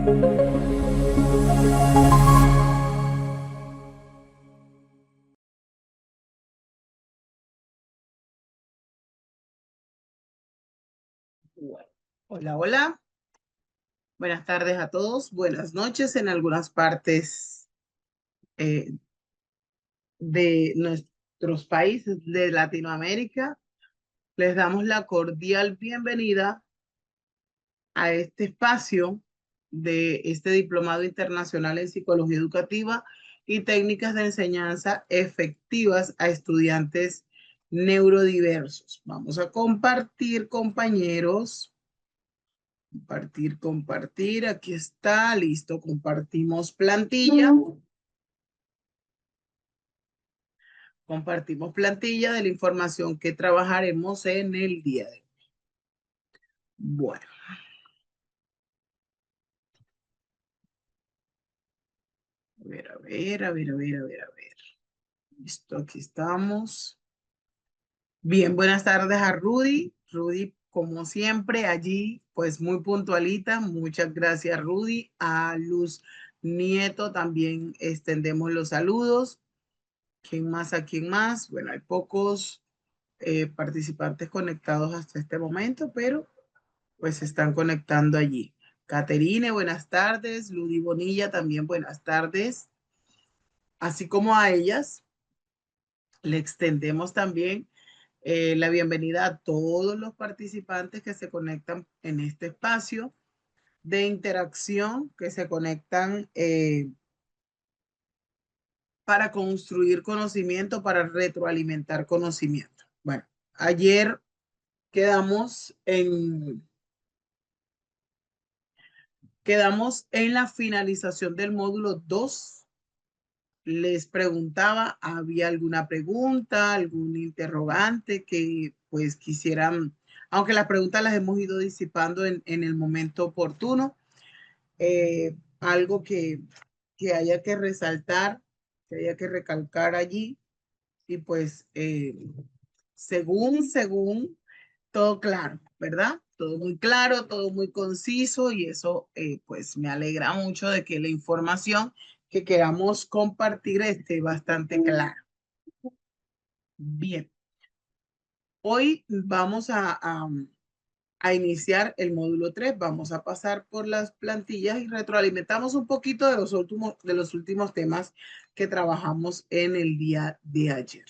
Bueno, hola, hola. Buenas tardes a todos. Buenas noches en algunas partes eh, de nuestros países de Latinoamérica. Les damos la cordial bienvenida a este espacio de este Diplomado Internacional en Psicología Educativa y Técnicas de Enseñanza Efectivas a Estudiantes Neurodiversos. Vamos a compartir, compañeros. Compartir, compartir. Aquí está, listo. Compartimos plantilla. Compartimos plantilla de la información que trabajaremos en el día de hoy. Bueno, a ver, a ver, a ver, a ver, a ver, a ver. Listo, aquí estamos. Bien, buenas tardes a Rudy. Rudy, como siempre, allí, pues muy puntualita. Muchas gracias, Rudy. A Luz Nieto también extendemos los saludos. ¿Quién más? ¿A quién más? Bueno, hay pocos participantes conectados hasta este momento, pero pues se están conectando allí. Caterine, buenas tardes. Ludi Bonilla, también buenas tardes. Así como a ellas, le extendemos también la bienvenida a todos los participantes que se conectan en este espacio de interacción, que se conectan para construir conocimiento, para retroalimentar conocimiento. Bueno, ayer quedamos en la finalización del módulo 2. Les preguntaba, ¿había alguna pregunta, algún interrogante que pues quisieran, aunque las preguntas las hemos ido disipando en el momento oportuno, algo que haya que resaltar, que haya que recalcar allí y pues según todo claro, ¿verdad? Todo muy claro, todo muy conciso y eso pues me alegra mucho de que la información que queramos compartir esté bastante clara. Bien, hoy vamos a iniciar el módulo 3. Vamos a pasar por las plantillas y retroalimentamos un poquito de los últimos temas que trabajamos en el día de ayer.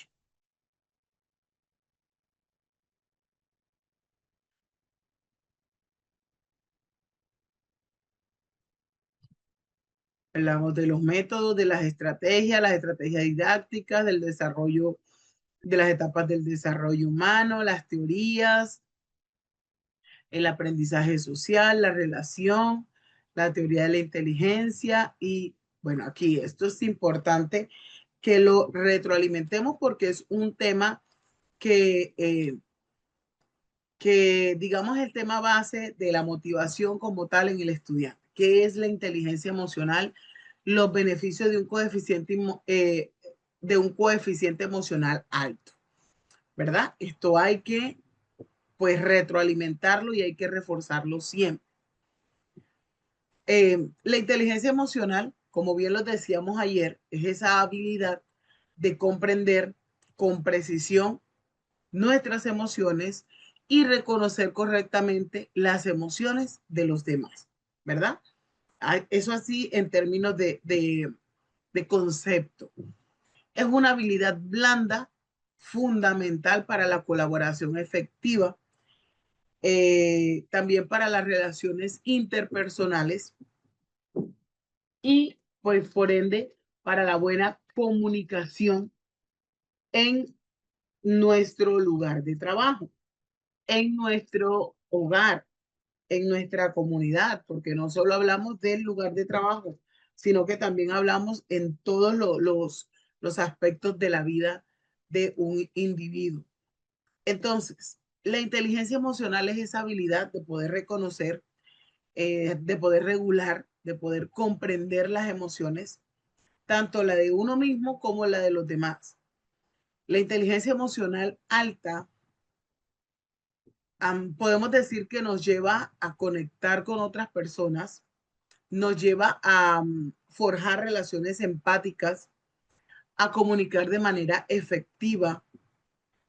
Hablamos de los métodos, de las estrategias didácticas, del desarrollo, de las etapas del desarrollo humano, las teorías, el aprendizaje social, la relación, la teoría de la inteligencia y bueno, aquí esto es importante que lo retroalimentemos porque es un tema que digamos el tema base de la motivación como tal en el estudiante. ¿Qué es la inteligencia emocional? Los beneficios de un coeficiente emocional alto, ¿verdad? Esto hay que pues retroalimentarlo y hay que reforzarlo siempre. La inteligencia emocional, como bien lo decíamos ayer, es esa habilidad de comprender con precisión nuestras emociones y reconocer correctamente las emociones de los demás, ¿verdad? Eso así en términos de concepto. Es una habilidad blanda fundamental para la colaboración efectiva, también para las relaciones interpersonales y, pues, por ende, para la buena comunicación en nuestro lugar de trabajo, en nuestro hogar, en nuestra comunidad, porque no solo hablamos del lugar de trabajo, sino que también hablamos en todos los aspectos de la vida de un individuo. Entonces, la inteligencia emocional es esa habilidad de poder reconocer, de poder regular, de poder comprender las emociones, tanto la de uno mismo como la de los demás. La inteligencia emocional alta, podemos decir que nos lleva a conectar con otras personas nos lleva a forjar relaciones empáticas, a comunicar de manera efectiva,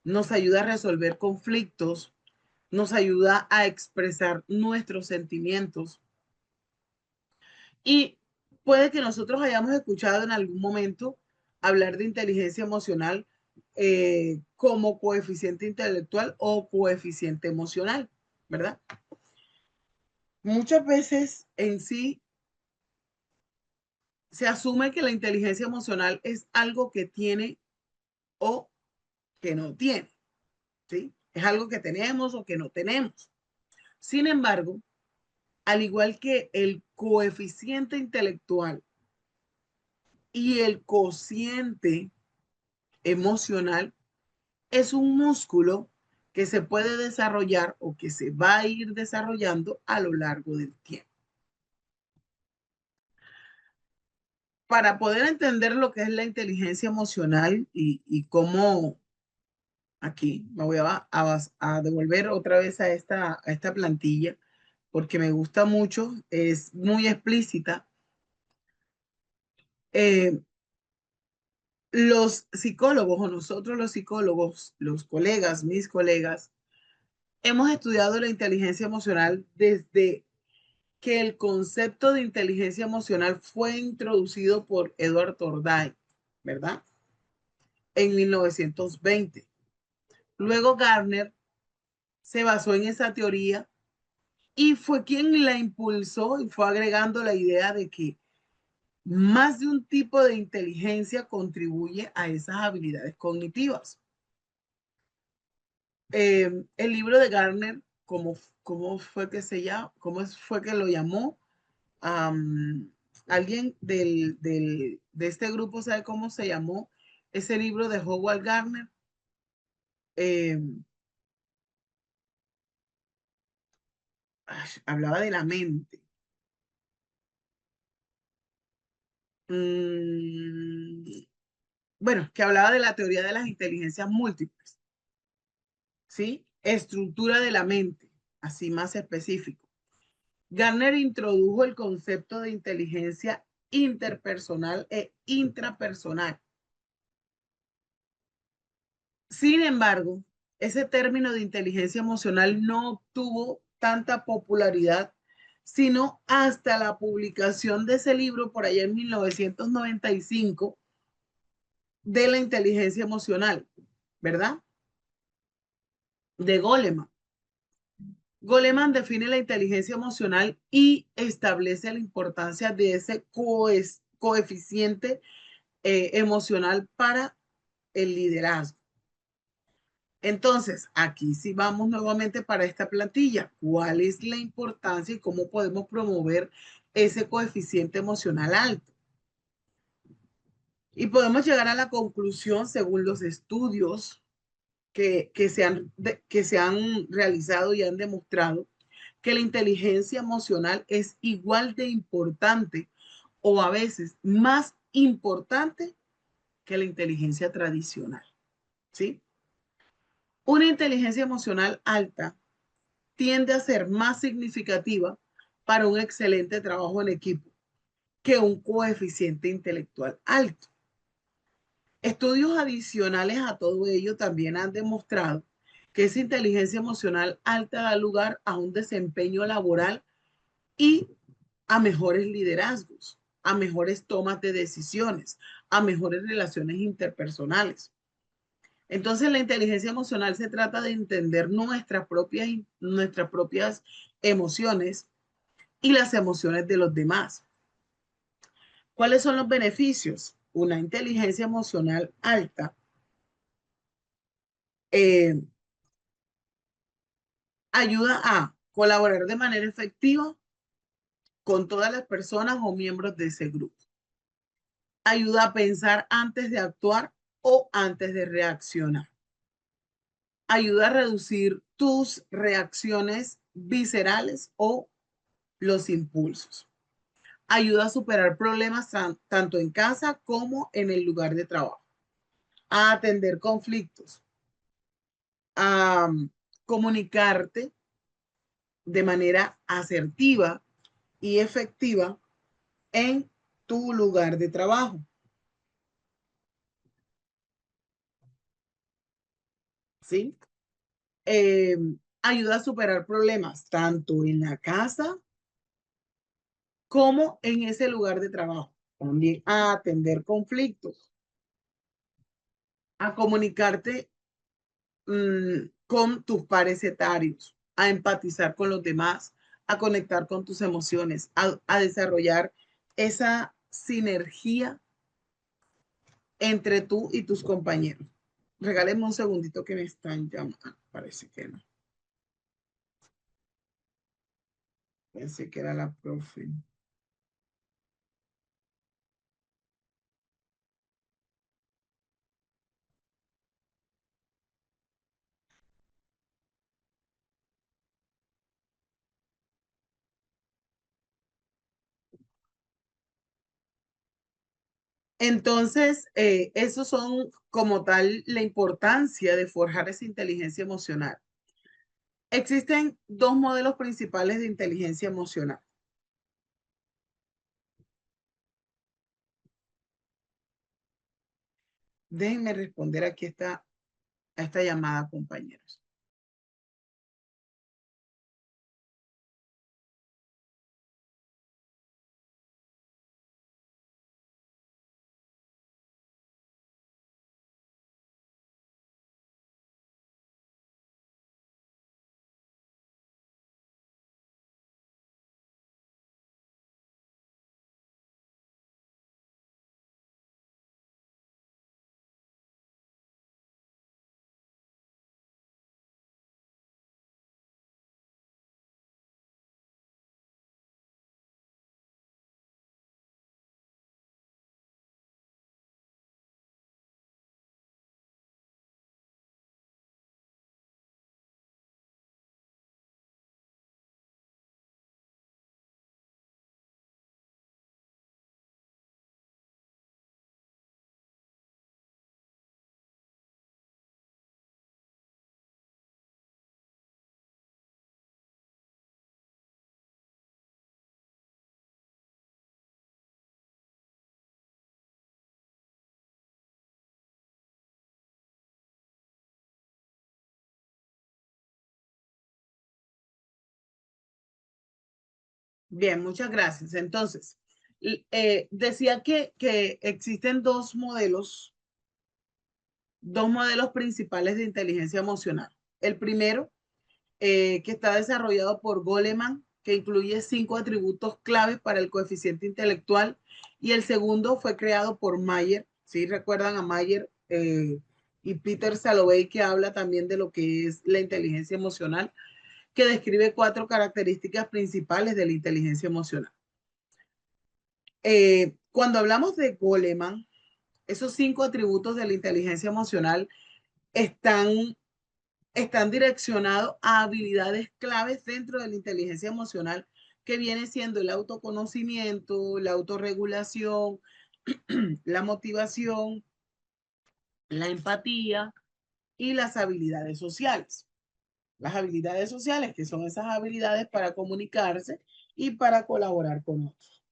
nos ayuda a resolver conflictos, nos ayuda a expresar nuestros sentimientos. Y puede que nosotros hayamos escuchado en algún momento hablar de inteligencia emocional como coeficiente intelectual o coeficiente emocional, ¿verdad? Muchas veces en sí se asume que la inteligencia emocional es algo que tiene o que no tiene, ¿sí? Es algo que tenemos o que no tenemos. Sin embargo, al igual que el coeficiente intelectual y el cociente emocional, es un músculo que se puede desarrollar o que se va a ir desarrollando a lo largo del tiempo. Para poder entender lo que es la inteligencia emocional y cómo aquí me voy a devolver otra vez a esta plantilla porque me gusta mucho, es muy explícita. Eh, los psicólogos o nosotros los psicólogos, los colegas, mis colegas, hemos estudiado la inteligencia emocional desde que el concepto de inteligencia emocional fue introducido por Edward Torday, ¿verdad? En 1920. Luego Gardner se basó en esa teoría y fue quien la impulsó y fue agregando la idea de que más de un tipo de inteligencia contribuye a esas habilidades cognitivas. El libro de Gardner, ¿cómo fue que se llama? ¿Cómo fue que lo llamó? Alguien de este grupo sabe cómo se llamó ese libro de Howard Gardner. Eh, Hablaba de la mente. Mm, bueno, que hablaba de la teoría de las inteligencias múltiples, ¿sí? Estructura de la mente, así más específico. Gardner introdujo el concepto de inteligencia interpersonal e intrapersonal. Sin embargo, ese término de inteligencia emocional no obtuvo tanta popularidad, sino hasta la publicación de ese libro por allá en 1995 de la inteligencia emocional, ¿verdad? De Goleman. Goleman define la inteligencia emocional y establece la importancia de ese coeficiente emocional para el liderazgo. Entonces, aquí sí vamos nuevamente para esta plantilla. ¿Cuál es la importancia y cómo podemos promover ese coeficiente emocional alto? Y podemos llegar a la conclusión, según los estudios que se han realizado y han demostrado, que la inteligencia emocional es igual de importante o a veces más importante que la inteligencia tradicional, ¿sí? Una inteligencia emocional alta tiende a ser más significativa para un excelente trabajo en equipo que un coeficiente intelectual alto. Estudios adicionales a todo ello también han demostrado que esa inteligencia emocional alta da lugar a un desempeño laboral y a mejores liderazgos, a mejores tomas de decisiones, a mejores relaciones interpersonales. Entonces, la inteligencia emocional se trata de entender nuestras propias emociones y las emociones de los demás. ¿Cuáles son los beneficios? Una inteligencia emocional alta eh, ayuda a colaborar de manera efectiva con todas las personas o miembros de ese grupo. Ayuda a pensar antes de actuar o antes de reaccionar. Ayuda a reducir tus reacciones viscerales o los impulsos. Ayuda a superar problemas tanto en casa como en el lugar de trabajo. A atender conflictos. A comunicarte de manera asertiva y efectiva en tu lugar de trabajo. ¿Sí? Eh, ayuda a superar problemas tanto en la casa como en ese lugar de trabajo. También a atender conflictos, a comunicarte con tus pares etarios, a empatizar con los demás, a conectar con tus emociones, a desarrollar esa sinergia entre tú y tus compañeros. Regáleme un segundito que me están llamando. Parece que no. Pensé que era la profe. Entonces, esos son como tal la importancia de forjar esa inteligencia emocional. Existen dos modelos principales de inteligencia emocional. Déjenme responder aquí a esta llamada, compañeros. Bien, muchas gracias. Entonces, decía que existen dos modelos principales de inteligencia emocional. El primero, que está desarrollado por Goleman, que incluye 5 atributos claves para el coeficiente intelectual, y el segundo fue creado por Mayer, ¿sí? Recuerdan a Mayer y Peter Salovey, que habla también de lo que es la inteligencia emocional, que describe 4 características principales de la inteligencia emocional. Cuando hablamos de Goleman, esos 5 atributos de la inteligencia emocional están direccionados a habilidades claves dentro de la inteligencia emocional, que viene siendo el autoconocimiento, la autorregulación, la motivación, la empatía y las habilidades sociales. Las habilidades sociales, que son esas habilidades para comunicarse y para colaborar con otros.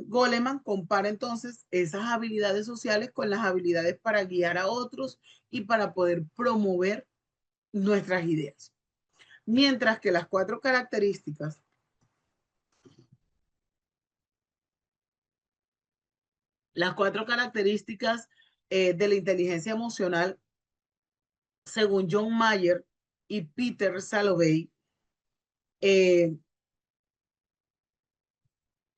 Goleman compara entonces esas habilidades sociales con las habilidades para guiar a otros y para poder promover nuestras ideas. Mientras que las cuatro características de la inteligencia emocional, según John Mayer y Peter Salovey, eh,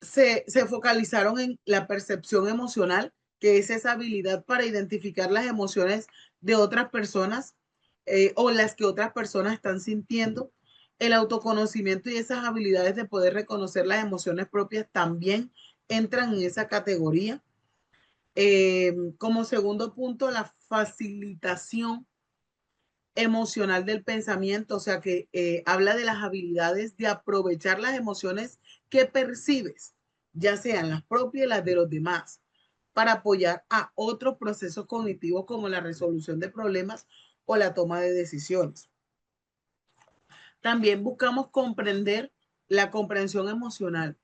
se focalizaron en la percepción emocional, que es esa habilidad para identificar las emociones de otras personas o las que otras personas están sintiendo. El autoconocimiento y esas habilidades de poder reconocer las emociones propias también entran en esa categoría. Como segundo punto, la facilitación emocional del pensamiento, o sea que habla de las habilidades de aprovechar las emociones que percibes, ya sean las propias y las de los demás, para apoyar a otros procesos cognitivos como la resolución de problemas o la toma de decisiones. También buscamos comprender la comprensión emocional,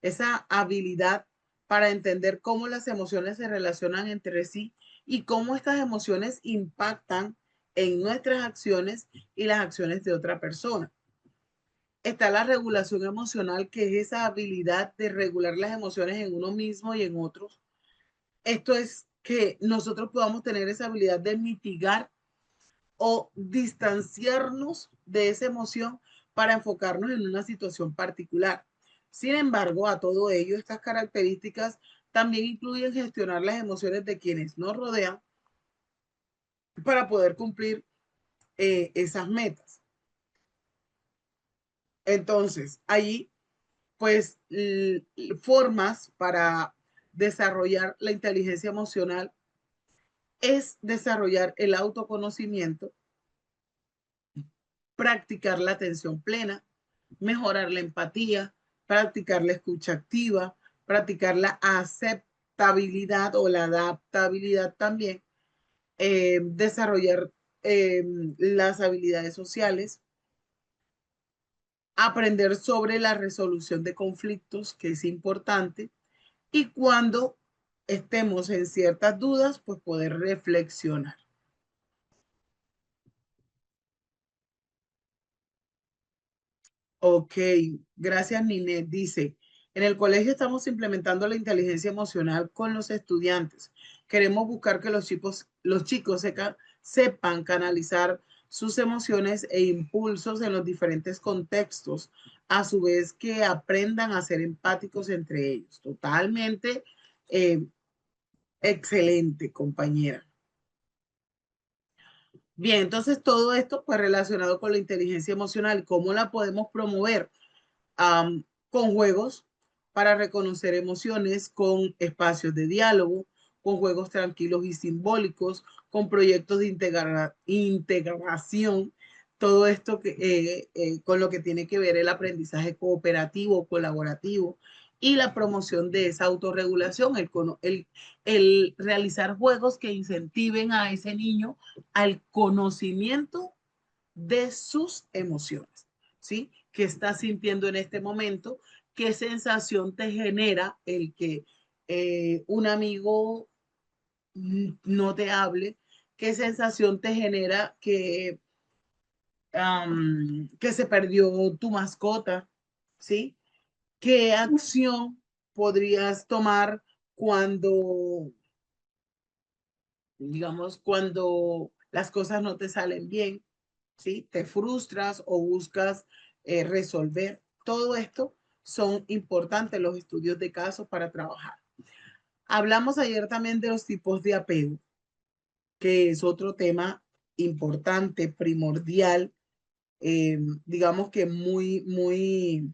esa habilidad para entender cómo las emociones se relacionan entre sí y cómo estas emociones impactan en nuestras acciones y las acciones de otra persona. Está la regulación emocional, que es esa habilidad de regular las emociones en uno mismo y en otros. Esto es que nosotros podamos tener esa habilidad de mitigar o distanciarnos de esa emoción para enfocarnos en una situación particular. Sin embargo, a todo ello, estas características también incluyen gestionar las emociones de quienes nos rodean para poder cumplir esas metas. Entonces, allí, pues, formas para desarrollar la inteligencia emocional es desarrollar el autoconocimiento, practicar la atención plena, mejorar la empatía, practicar la escucha activa, practicar la aceptabilidad o la adaptabilidad también, desarrollar las habilidades sociales, aprender sobre la resolución de conflictos, que es importante, y cuando estemos en ciertas dudas, pues poder reflexionar. Ok, gracias Ninet. Dice, en el colegio estamos implementando la inteligencia emocional con los estudiantes. Queremos buscar que los chicos sepan canalizar sus emociones e impulsos en los diferentes contextos, a su vez que aprendan a ser empáticos entre ellos. Totalmente excelente, compañera. Bien, entonces todo esto pues relacionado con la inteligencia emocional, ¿cómo la podemos promover? Con juegos para reconocer emociones, con espacios de diálogo, con juegos tranquilos y simbólicos, con proyectos de integración, todo esto con lo que tiene que ver el aprendizaje cooperativo, colaborativo y la promoción de esa autorregulación, el realizar juegos que incentiven a ese niño al conocimiento de sus emociones, ¿sí? ¿Qué estás sintiendo en este momento? ¿Qué sensación te genera el que un amigo no te hable? ¿Qué sensación te genera que se perdió tu mascota? ¿Sí? ¿Qué acción podrías tomar cuando, digamos, cuando las cosas no te salen bien? ¿Sí? Te frustras o buscas resolver. Todo esto son importantes los estudios de casos para trabajar. Hablamos ayer también de los tipos de apego, que es otro tema importante, primordial, digamos que muy,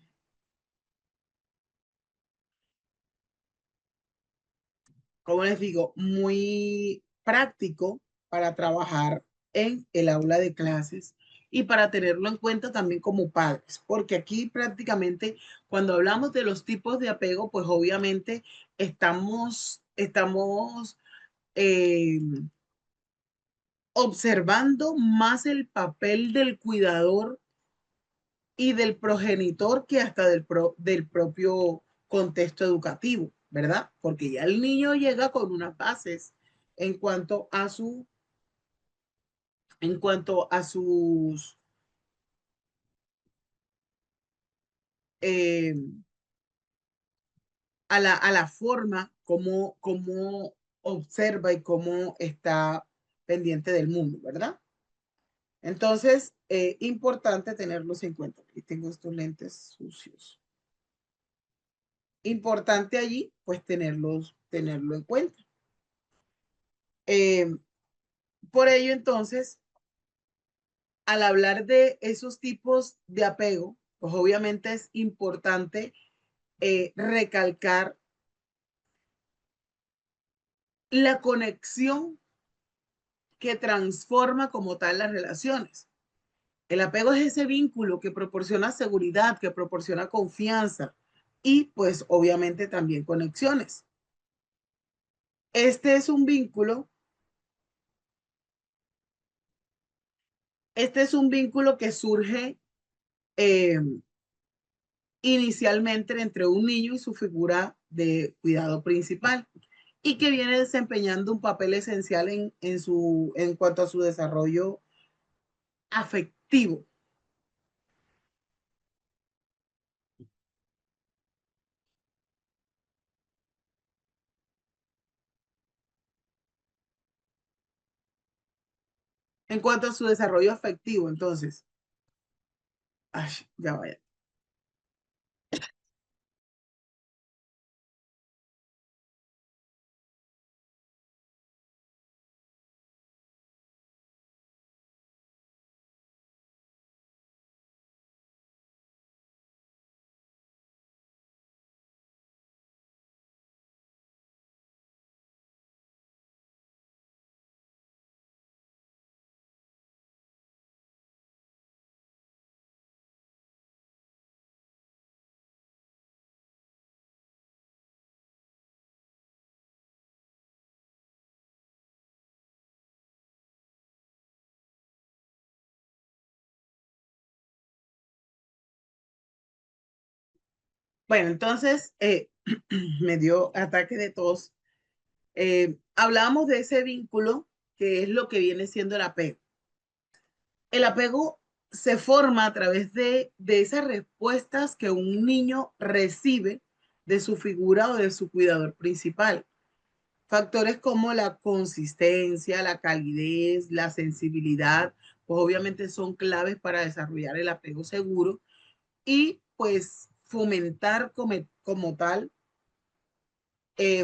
¿cómo les digo? Muy práctico para trabajar en el aula de clases y para tenerlo en cuenta también como padres, porque aquí prácticamente cuando hablamos de los tipos de apego, pues obviamente estamos eh, observando más el papel del cuidador y del progenitor que hasta del propio contexto educativo, ¿verdad? Porque ya el niño llega con unas bases en cuanto a en cuanto a sus, eh, a la forma como observa y cómo está pendiente del mundo, ¿verdad? Entonces, importante tenerlos en cuenta. Aquí tengo estos lentes sucios. Importante allí, pues tenerlo en cuenta. Eh, por ello, entonces, al hablar de esos tipos de apego, pues obviamente es importante recalcar la conexión que transforma como tal las relaciones. El apego es ese vínculo que proporciona seguridad, que proporciona confianza y pues obviamente también conexiones. Este es un vínculo, este es un vínculo que surge eh, inicialmente entre un niño y su figura de cuidado principal y que viene desempeñando un papel esencial en cuanto a su desarrollo afectivo. En cuanto a su desarrollo afectivo, entonces, ay, ya vaya. Bueno, entonces me dio ataque de tos. Hablábamos de ese vínculo que es lo que viene siendo el apego. El apego se forma a través de esas respuestas que un niño recibe de su figura o de su cuidador principal. Factores como la consistencia, la calidez, la sensibilidad, pues obviamente son claves para desarrollar el apego seguro y pues fomentar como tal,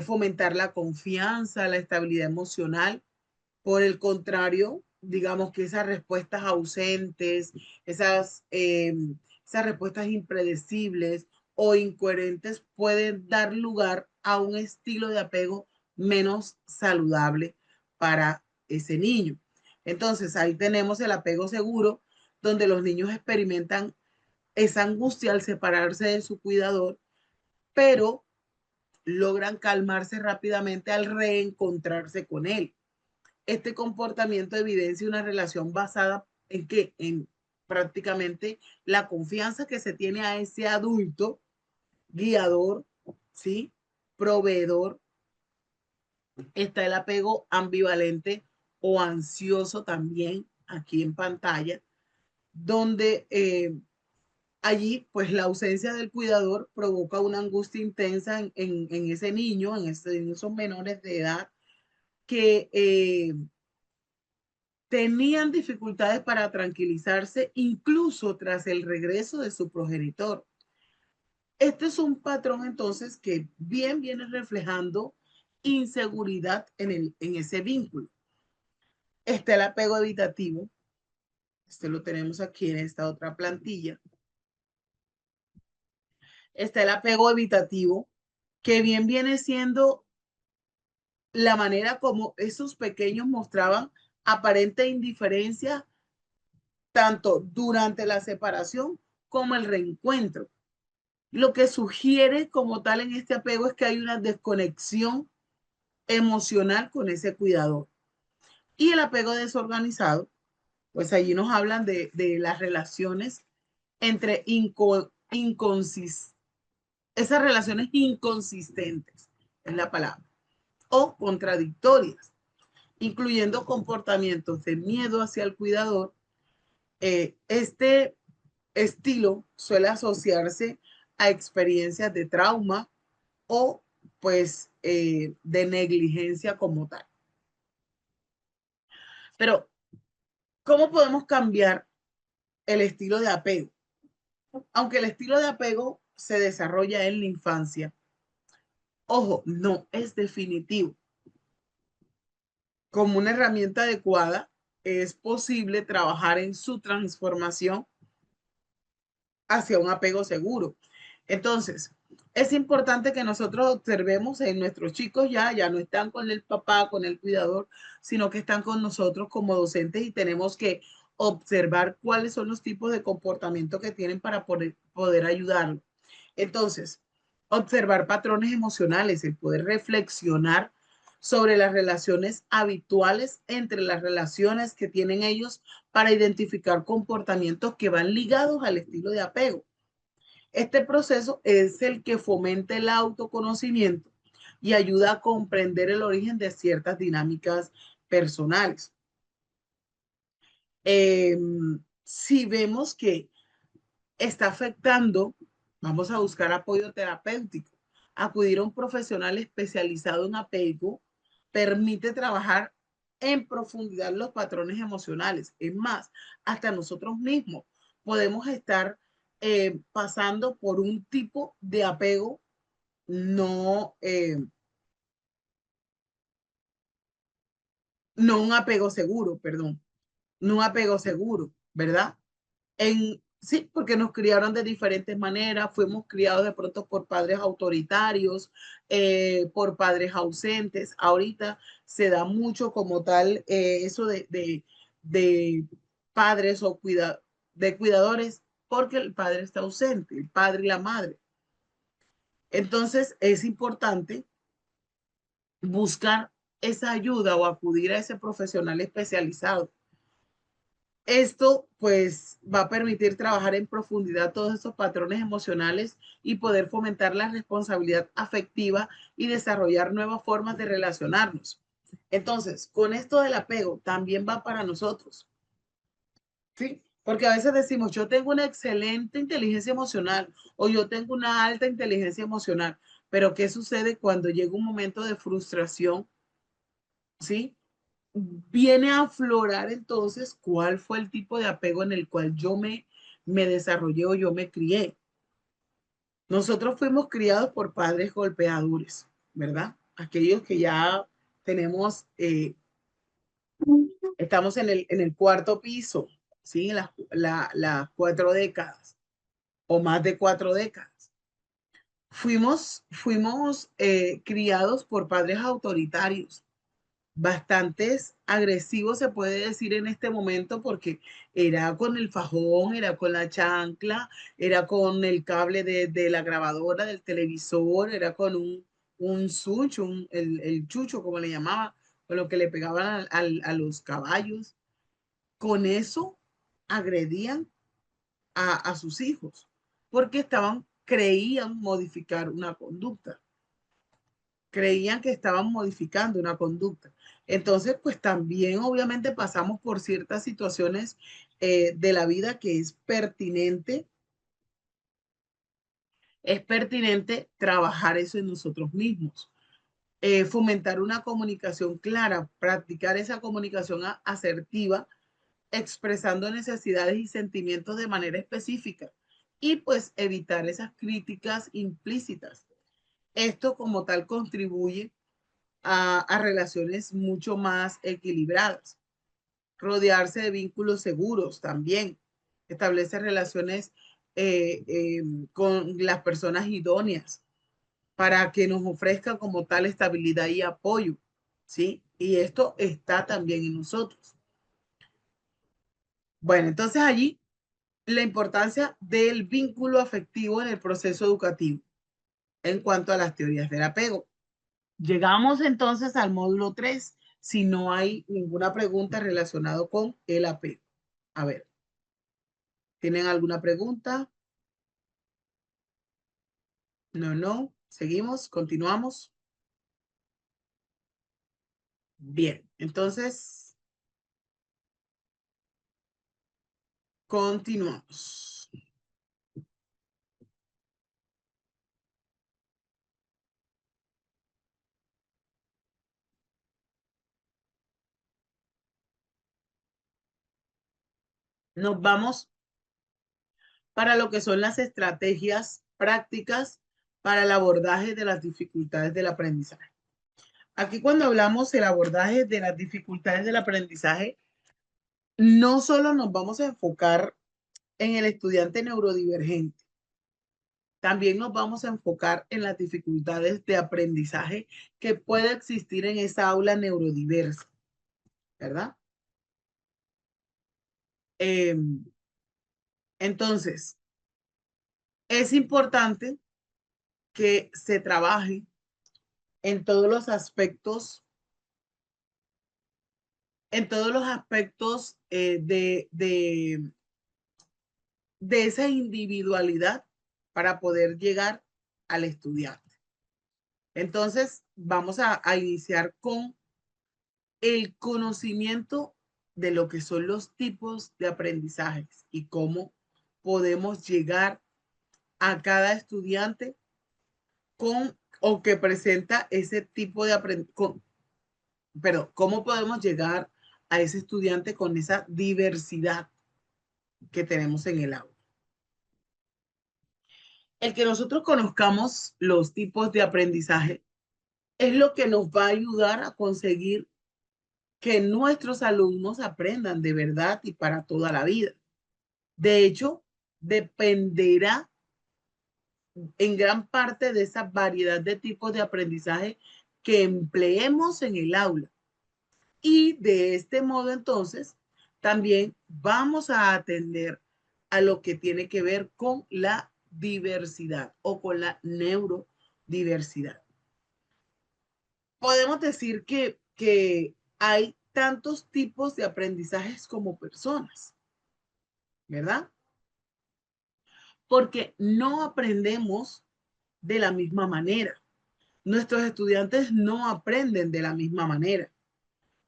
fomentar la confianza, la estabilidad emocional. Por el contrario, digamos que esas respuestas ausentes, esas respuestas impredecibles o incoherentes pueden dar lugar a un estilo de apego menos saludable para ese niño. Entonces, ahí tenemos el apego seguro, donde los niños experimentan esa angustia al separarse de su cuidador, pero logran calmarse rápidamente al reencontrarse con él. Este comportamiento evidencia una relación basada en que en prácticamente la confianza que se tiene a ese adulto guiador, ¿sí? Proveedor. Está el apego ambivalente o ansioso también aquí en pantalla, donde allí pues la ausencia del cuidador provoca una angustia intensa en ese niño, en esos menores de edad que tenían dificultades para tranquilizarse incluso tras el regreso de su progenitor. Este es un patrón entonces que bien viene reflejando inseguridad en ese vínculo. Está el apego evitativo. Este lo tenemos aquí en esta otra plantilla. Está el apego evitativo, que bien viene siendo la manera como esos pequeños mostraban aparente indiferencia tanto durante la separación como el reencuentro. Lo que sugiere como tal en este apego es que hay una desconexión emocional con ese cuidador. Y el apego desorganizado, pues allí nos hablan de las relaciones entre esas relaciones inconsistentes, es la palabra, o contradictorias, incluyendo comportamientos de miedo hacia el cuidador. Este estilo suele asociarse a experiencias de trauma o pues de negligencia como tal. Pero, ¿cómo podemos cambiar el estilo de apego? Aunque el estilo de apego se desarrolla en la infancia, ojo, no es definitivo. Como una herramienta adecuada, es posible trabajar en su transformación hacia un apego seguro. Entonces, es importante que nosotros observemos en nuestros chicos ya no están con el papá, con el cuidador, sino que están con nosotros como docentes y tenemos que observar cuáles son los tipos de comportamiento que tienen para poder ayudarlo. Entonces, observar patrones emocionales, el poder reflexionar sobre las relaciones habituales entre las relaciones que tienen ellos para identificar comportamientos que van ligados al estilo de apego. Este proceso es el que fomenta el autoconocimiento y ayuda a comprender el origen de ciertas dinámicas personales. Si vemos que está afectando, vamos a buscar apoyo terapéutico. Acudir a un profesional especializado en apego permite trabajar en profundidad los patrones emocionales. Es más, hasta nosotros mismos podemos estar pasando por un tipo de apego no, no un apego seguro, perdón, no un apego seguro, ¿verdad? Sí, porque nos criaron de diferentes maneras, fuimos criados de pronto por padres autoritarios, por padres ausentes. Ahorita se da mucho como tal eso de padres o de cuidadores, porque el padre está ausente, el padre y la madre. Entonces es importante buscar esa ayuda o acudir a ese profesional especializado. Esto pues va a permitir trabajar en profundidad todos esos patrones emocionales y poder fomentar la responsabilidad afectiva y desarrollar nuevas formas de relacionarnos. Entonces, con esto del apego también va para nosotros, ¿sí? Porque a veces decimos, yo tengo una excelente inteligencia emocional o yo tengo una alta inteligencia emocional, pero ¿qué sucede cuando llega un momento de frustración, ¿sí? Viene a aflorar entonces cuál fue el tipo de apego en el cual me desarrollé o yo me crié. Nosotros fuimos criados por padres golpeadores, ¿verdad? Aquellos que ya tenemos, estamos en el cuarto piso, ¿sí? Las 4 décadas o más de 4 décadas. Fuimos criados por padres autoritarios, bastantes agresivos, se puede decir en este momento, porque era con el fajón, era con la chancla, era con el cable de la grabadora, del televisor, era con un sucho, el chucho, como le llamaban, con lo que le pegaban a los caballos. Con eso agredían a sus hijos, porque creían modificar una conducta, creían que estaban modificando una conducta. Entonces, pues también obviamente pasamos por ciertas situaciones de la vida que es pertinente trabajar eso en nosotros mismos. Fomentar una comunicación clara, practicar esa comunicación asertiva, expresando necesidades y sentimientos de manera específica y pues evitar esas críticas implícitas. Esto como tal contribuye a relaciones mucho más equilibradas. Rodearse de vínculos seguros también. Establece relaciones con las personas idóneas para que nos ofrezcan como tal estabilidad y apoyo, ¿sí? Y esto está también en nosotros. Bueno, entonces allí la importancia del vínculo afectivo en el proceso educativo en cuanto a las teorías del apego. Llegamos entonces al módulo 3 si no hay ninguna pregunta relacionada con el apego. A ver, ¿tienen alguna pregunta? No, no. Seguimos, continuamos. Bien, entonces continuamos. Nos vamos para lo que son las estrategias prácticas para el abordaje de las dificultades del aprendizaje. Aquí cuando hablamos del abordaje de las dificultades del aprendizaje, no solo nos vamos a enfocar en el estudiante neurodivergente, también nos vamos a enfocar en las dificultades de aprendizaje que puede existir en esa aula neurodiversa, ¿verdad? Eh, entonces, es importante que se trabaje en todos los aspectos, de esa individualidad para poder llegar al estudiante. Entonces, vamos a iniciar con el conocimiento de lo que son los tipos de aprendizajes y cómo podemos llegar a cada estudiante con o que presenta ese tipo de aprendizaje, pero cómo podemos llegar a ese estudiante con esa diversidad que tenemos en el aula. El que nosotros conozcamos los tipos de aprendizaje es lo que nos va a ayudar a conseguir que nuestros alumnos aprendan de verdad y para toda la vida. De hecho, dependerá en gran parte de esa variedad de tipos de aprendizaje que empleemos en el aula. Y de este modo, entonces, también vamos a atender a lo que tiene que ver con la diversidad o con la neurodiversidad. Podemos decir que hay tantos tipos de aprendizajes como personas, ¿verdad? Porque no aprendemos de la misma manera. Nuestros estudiantes no aprenden de la misma manera,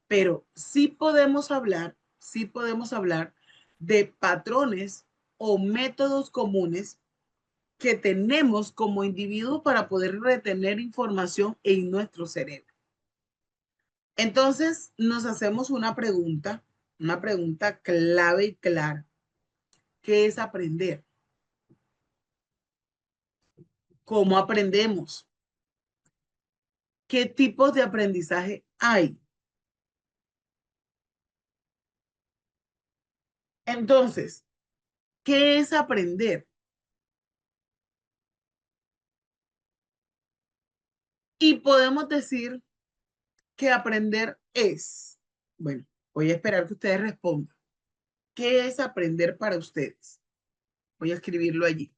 pero sí podemos hablar de patrones o métodos comunes que tenemos como individuos para poder retener información en nuestro cerebro. Entonces, nos hacemos una pregunta clave y clara. ¿Qué es aprender? ¿Cómo aprendemos? ¿Qué tipos de aprendizaje hay? Entonces, ¿qué es aprender? Y podemos decir que aprender es, bueno, voy a esperar que ustedes respondan. ¿Qué es aprender para ustedes? Voy a escribirlo allí.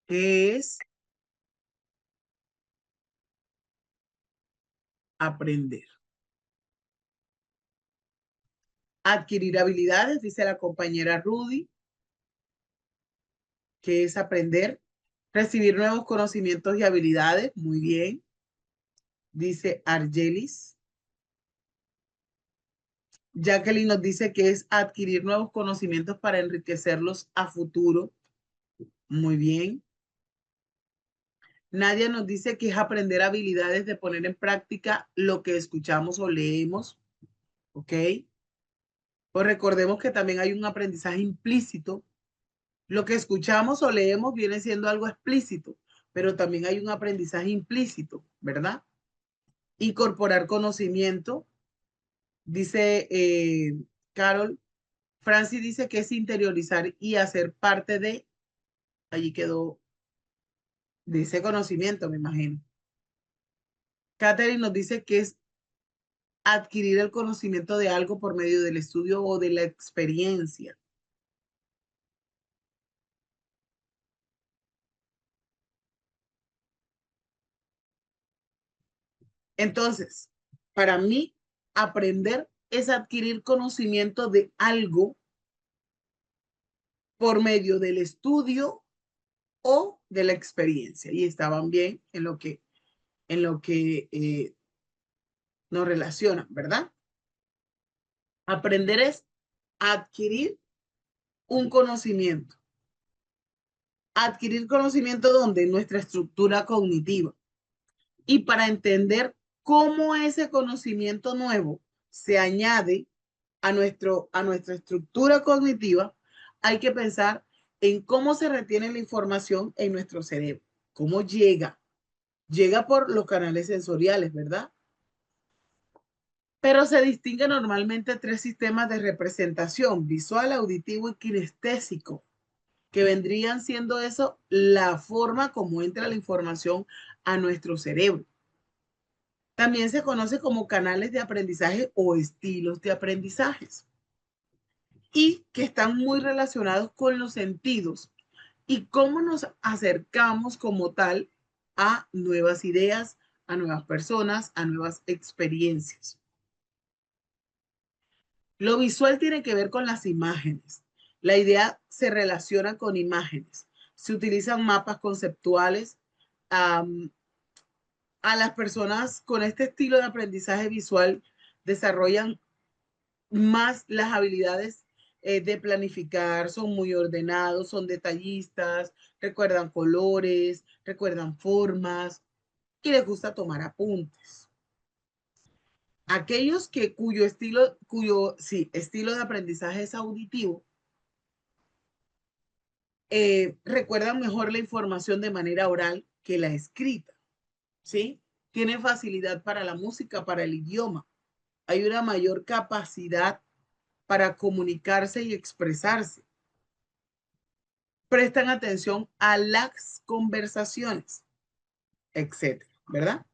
¿Qué es aprender? Adquirir habilidades, dice la compañera Rudy. ¿Qué es aprender? Recibir nuevos conocimientos y habilidades. Muy bien. Dice Argelis. Jacqueline nos dice que es adquirir nuevos conocimientos para enriquecerlos a futuro. Muy bien. Nadia nos dice que es aprender habilidades de poner en práctica lo que escuchamos o leemos. ¿Ok? Pues recordemos que también hay un aprendizaje implícito. Lo que escuchamos o leemos viene siendo algo explícito, pero también hay un aprendizaje implícito, ¿verdad? Incorporar conocimiento, dice Carol. Francis dice que es interiorizar y hacer parte de, allí quedó, dice conocimiento, me imagino. Catherine nos dice que es adquirir el conocimiento de algo por medio del estudio o de la experiencia. Entonces, para mí, aprender es adquirir conocimiento de algo por medio del estudio o de la experiencia. Y estaban bien en lo que nos relacionan, ¿verdad? Aprender es adquirir un conocimiento. Adquirir conocimiento donde nuestra estructura cognitiva. Y para entender cómo ese conocimiento nuevo se añade a nuestra estructura cognitiva, hay que pensar en cómo se retiene la información en nuestro cerebro, cómo llega. Llega por los canales sensoriales, ¿verdad? Pero se distinguen normalmente tres sistemas de representación: visual, auditivo y kinestésico, que vendrían siendo eso la forma como entra la información a nuestro cerebro. También se conoce como canales de aprendizaje o estilos de aprendizajes, y que están muy relacionados con los sentidos y cómo nos acercamos como tal a nuevas ideas, a nuevas personas, a nuevas experiencias. Lo visual tiene que ver con las imágenes La idea se relaciona con imágenes. Se utilizan mapas conceptuales. Um, a las personas con este estilo de aprendizaje visual desarrollan más las habilidades de planificar, son muy ordenados, son detallistas, recuerdan colores, recuerdan formas y les gusta tomar apuntes. Aquellos estilo de aprendizaje es auditivo, recuerdan mejor la información de manera oral que la escrita, ¿sí? Tienen facilidad para la música, para el idioma. Hay una mayor capacidad para comunicarse y expresarse. Prestan atención a las conversaciones, etcétera, ¿verdad?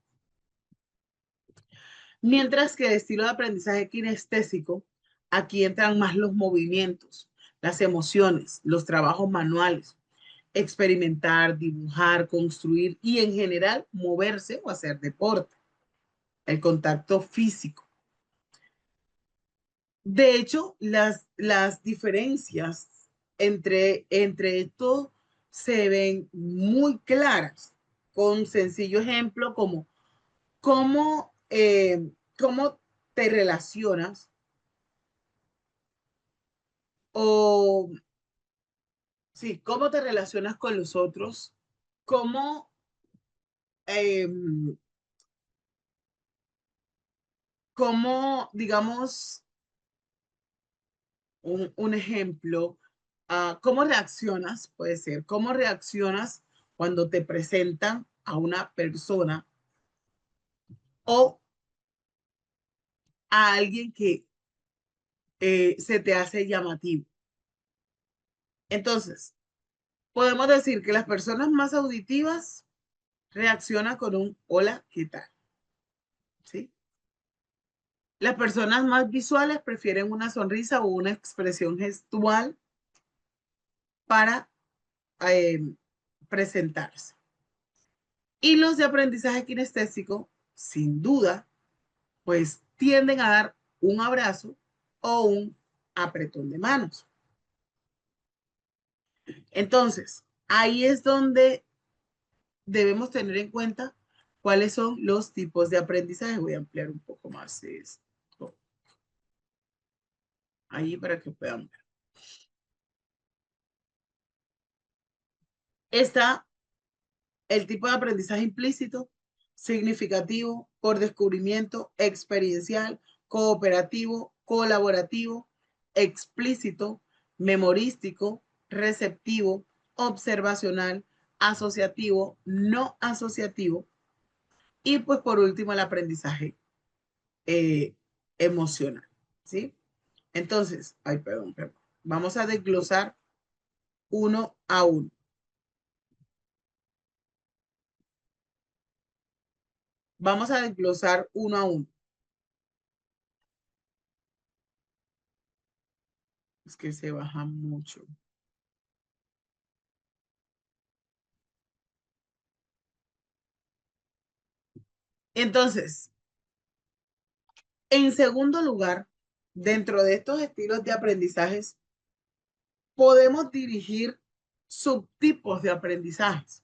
Mientras que el estilo de aprendizaje kinestésico, aquí entran más los movimientos, las emociones, los trabajos manuales, experimentar, dibujar, construir y en general moverse o hacer deporte, el contacto físico. De hecho, las diferencias entre estos se ven muy claras con sencillo ejemplo como cómo te relacionas o sí, cómo te relacionas con los otros, cómo, eh, digamos, un ejemplo, cómo reaccionas, puede ser, cómo reaccionas cuando te presentan a una persona o a alguien que se te hace llamativo. Entonces, podemos decir que las personas más auditivas reaccionan con un hola, ¿qué tal? ¿Sí? Las personas más visuales prefieren una sonrisa o una expresión gestual para eh, presentarse. Y los de aprendizaje kinestésico, sin duda, pues tienden a dar un abrazo o un apretón de manos. Entonces, ahí es donde debemos tener en cuenta cuáles son los tipos de aprendizaje. Voy a ampliar un poco más esto ahí para que puedan ver. Está el tipo de aprendizaje implícito, significativo, por descubrimiento, experiencial, cooperativo, colaborativo, explícito, memorístico, receptivo, observacional, asociativo, no asociativo y pues por último el aprendizaje eh, emocional, ¿sí? Entonces, ay, perdón, vamos a desglosar uno a uno. Vamos a desglosar uno a uno. Es que se baja mucho. Entonces, en segundo lugar, dentro de estos estilos de aprendizajes, podemos dirigir subtipos de aprendizajes.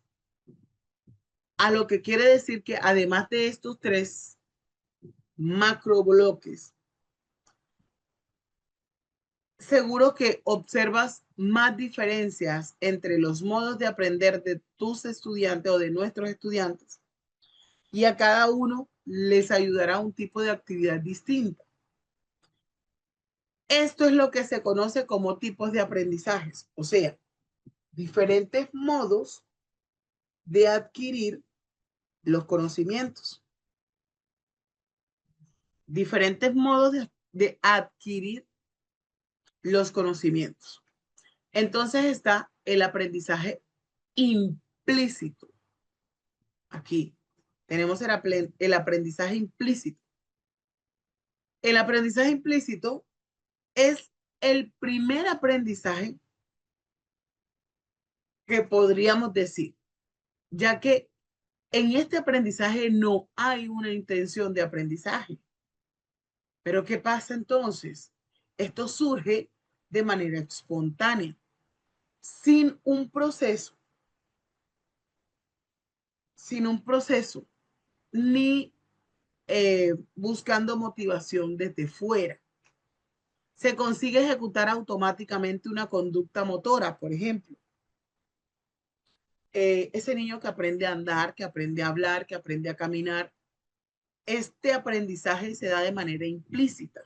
A lo que quiere decir que además de estos tres macrobloques, seguro que observas más diferencias entre los modos de aprender de tus estudiantes o de nuestros estudiantes y a cada uno les ayudará un tipo de actividad distinta. Esto es lo que se conoce como tipos de aprendizajes, o sea, diferentes modos de adquirir los conocimientos, diferentes modos de adquirir los conocimientos. Entonces está el aprendizaje implícito. Aquí tenemos el aprendizaje implícito. El aprendizaje implícito es el primer aprendizaje que podríamos decir, ya que en este aprendizaje no hay una intención de aprendizaje. Pero ¿qué pasa entonces? Esto surge de manera espontánea, sin un proceso, ni buscando motivación desde fuera. Se consigue ejecutar automáticamente una conducta motora, por ejemplo. Ese niño que aprende a andar, que aprende a hablar, que aprende a caminar, este aprendizaje se da de manera implícita.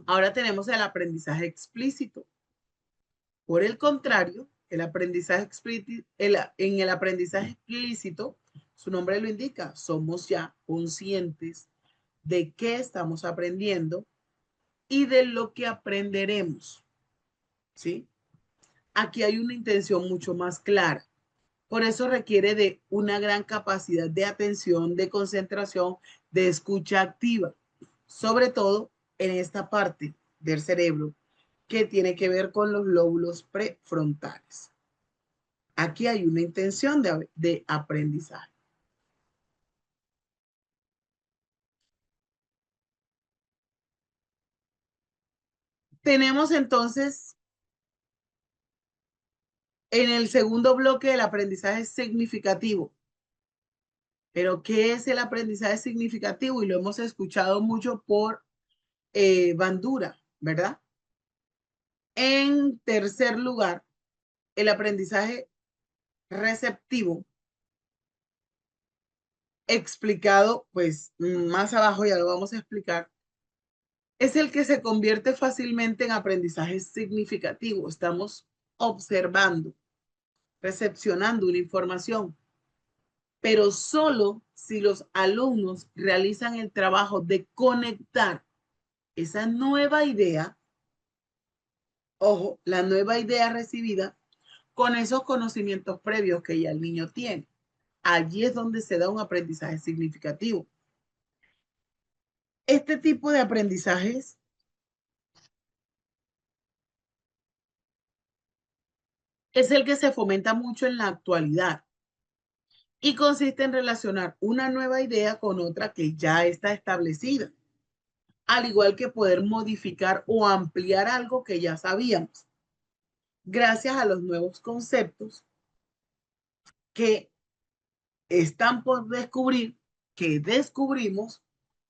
Ahora tenemos el aprendizaje explícito. Por el contrario, en el aprendizaje explícito, su nombre lo indica, somos ya conscientes de qué estamos aprendiendo y de lo que aprenderemos, ¿sí? Aquí hay una intención mucho más clara. Por eso requiere de una gran capacidad de atención, de concentración, de escucha activa, sobre todo en esta parte del cerebro que tiene que ver con los lóbulos prefrontales. Aquí hay una intención de aprendizaje. Tenemos entonces en el segundo bloque el aprendizaje significativo. Pero ¿qué es el aprendizaje significativo? Y lo hemos escuchado mucho por Bandura, ¿verdad? En tercer lugar, el aprendizaje receptivo, explicado pues más abajo, ya lo vamos a explicar, es el que se convierte fácilmente en aprendizaje significativo. Estamos observando, recepcionando una información, pero solo si los alumnos realizan el trabajo de conectar esa nueva idea, ojo, la nueva idea recibida con esos conocimientos previos que ya el niño tiene. Allí es donde se da un aprendizaje significativo. Este tipo de aprendizajes es el que se fomenta mucho en la actualidad y consiste en relacionar una nueva idea con otra que ya está establecida, al igual que poder modificar o ampliar algo que ya sabíamos, gracias a los nuevos conceptos que están por descubrir, que descubrimos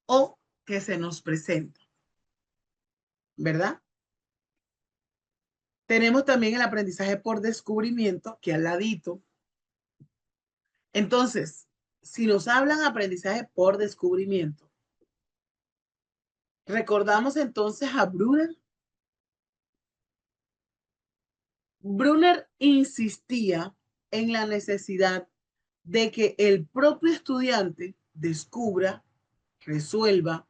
o que se nos presentan, ¿verdad? Tenemos también el aprendizaje por descubrimiento, que al ladito. Entonces, si nos hablan aprendizaje por descubrimiento, recordamos entonces a Brunner. Brunner insistía en la necesidad de que el propio estudiante descubra, resuelva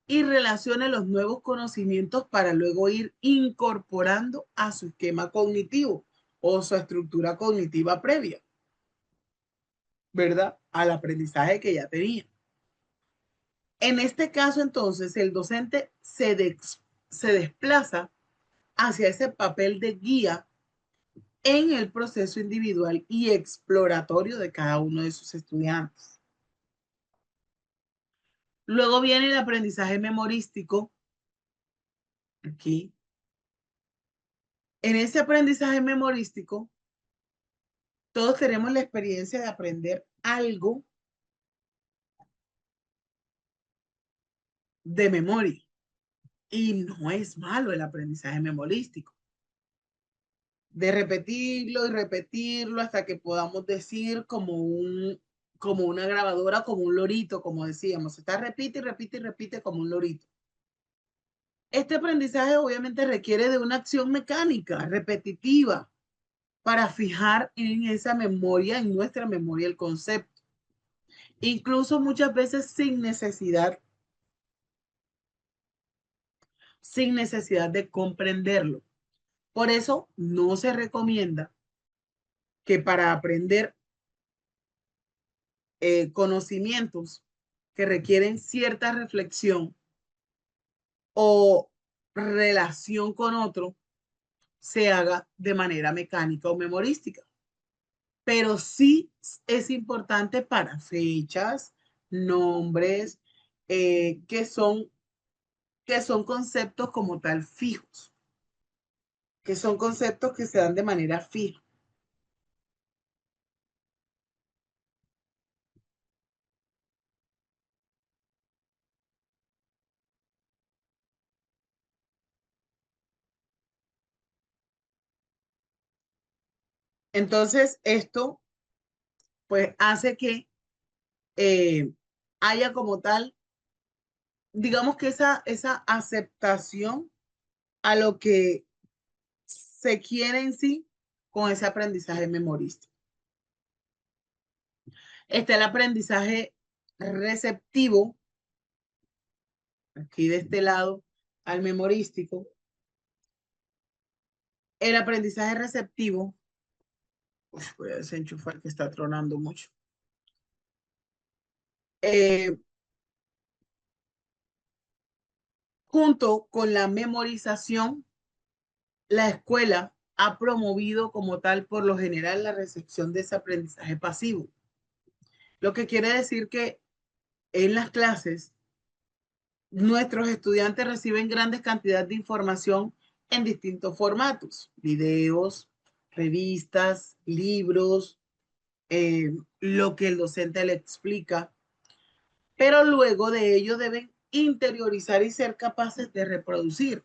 y relacione los nuevos conocimientos para luego ir incorporando a su esquema cognitivo o su estructura cognitiva previa, ¿verdad? Al aprendizaje que ya tenía. En este caso, entonces, el docente se desplaza hacia ese papel de guía en el proceso individual y exploratorio de cada uno de sus estudiantes. Luego viene el aprendizaje memorístico. Aquí. En ese aprendizaje memorístico, todos tenemos la experiencia de aprender algo de memoria. Y no es malo el aprendizaje memorístico. De repetirlo y repetirlo hasta que podamos decir como una grabadora, como un lorito, como decíamos. Está repite y repite y repite como un lorito. Este aprendizaje obviamente requiere de una acción mecánica, repetitiva, para fijar en esa memoria, en nuestra memoria, el concepto. Incluso muchas veces sin necesidad de comprenderlo. Por eso no se recomienda que para aprender conocimientos que requieren cierta reflexión o relación con otro, se haga de manera mecánica o memorística. Pero sí es importante para fechas, nombres, que son que son conceptos como tal fijos, que son conceptos que se dan de manera fija. Entonces, esto pues hace que eh, haya como tal, digamos que esa aceptación a lo que se quiere en sí con ese aprendizaje memorístico. Está el aprendizaje receptivo, aquí de este lado, al memorístico. El aprendizaje receptivo, voy a desenchufar que está tronando mucho. Eh, Junto con la memorización, la escuela ha promovido como tal, por lo general, la recepción de ese aprendizaje pasivo. Lo que quiere decir que en las clases, nuestros estudiantes reciben grandes cantidades de información en distintos formatos, videos, revistas, libros, lo que el docente le explica, pero luego de ello deben interiorizar y ser capaces de reproducir.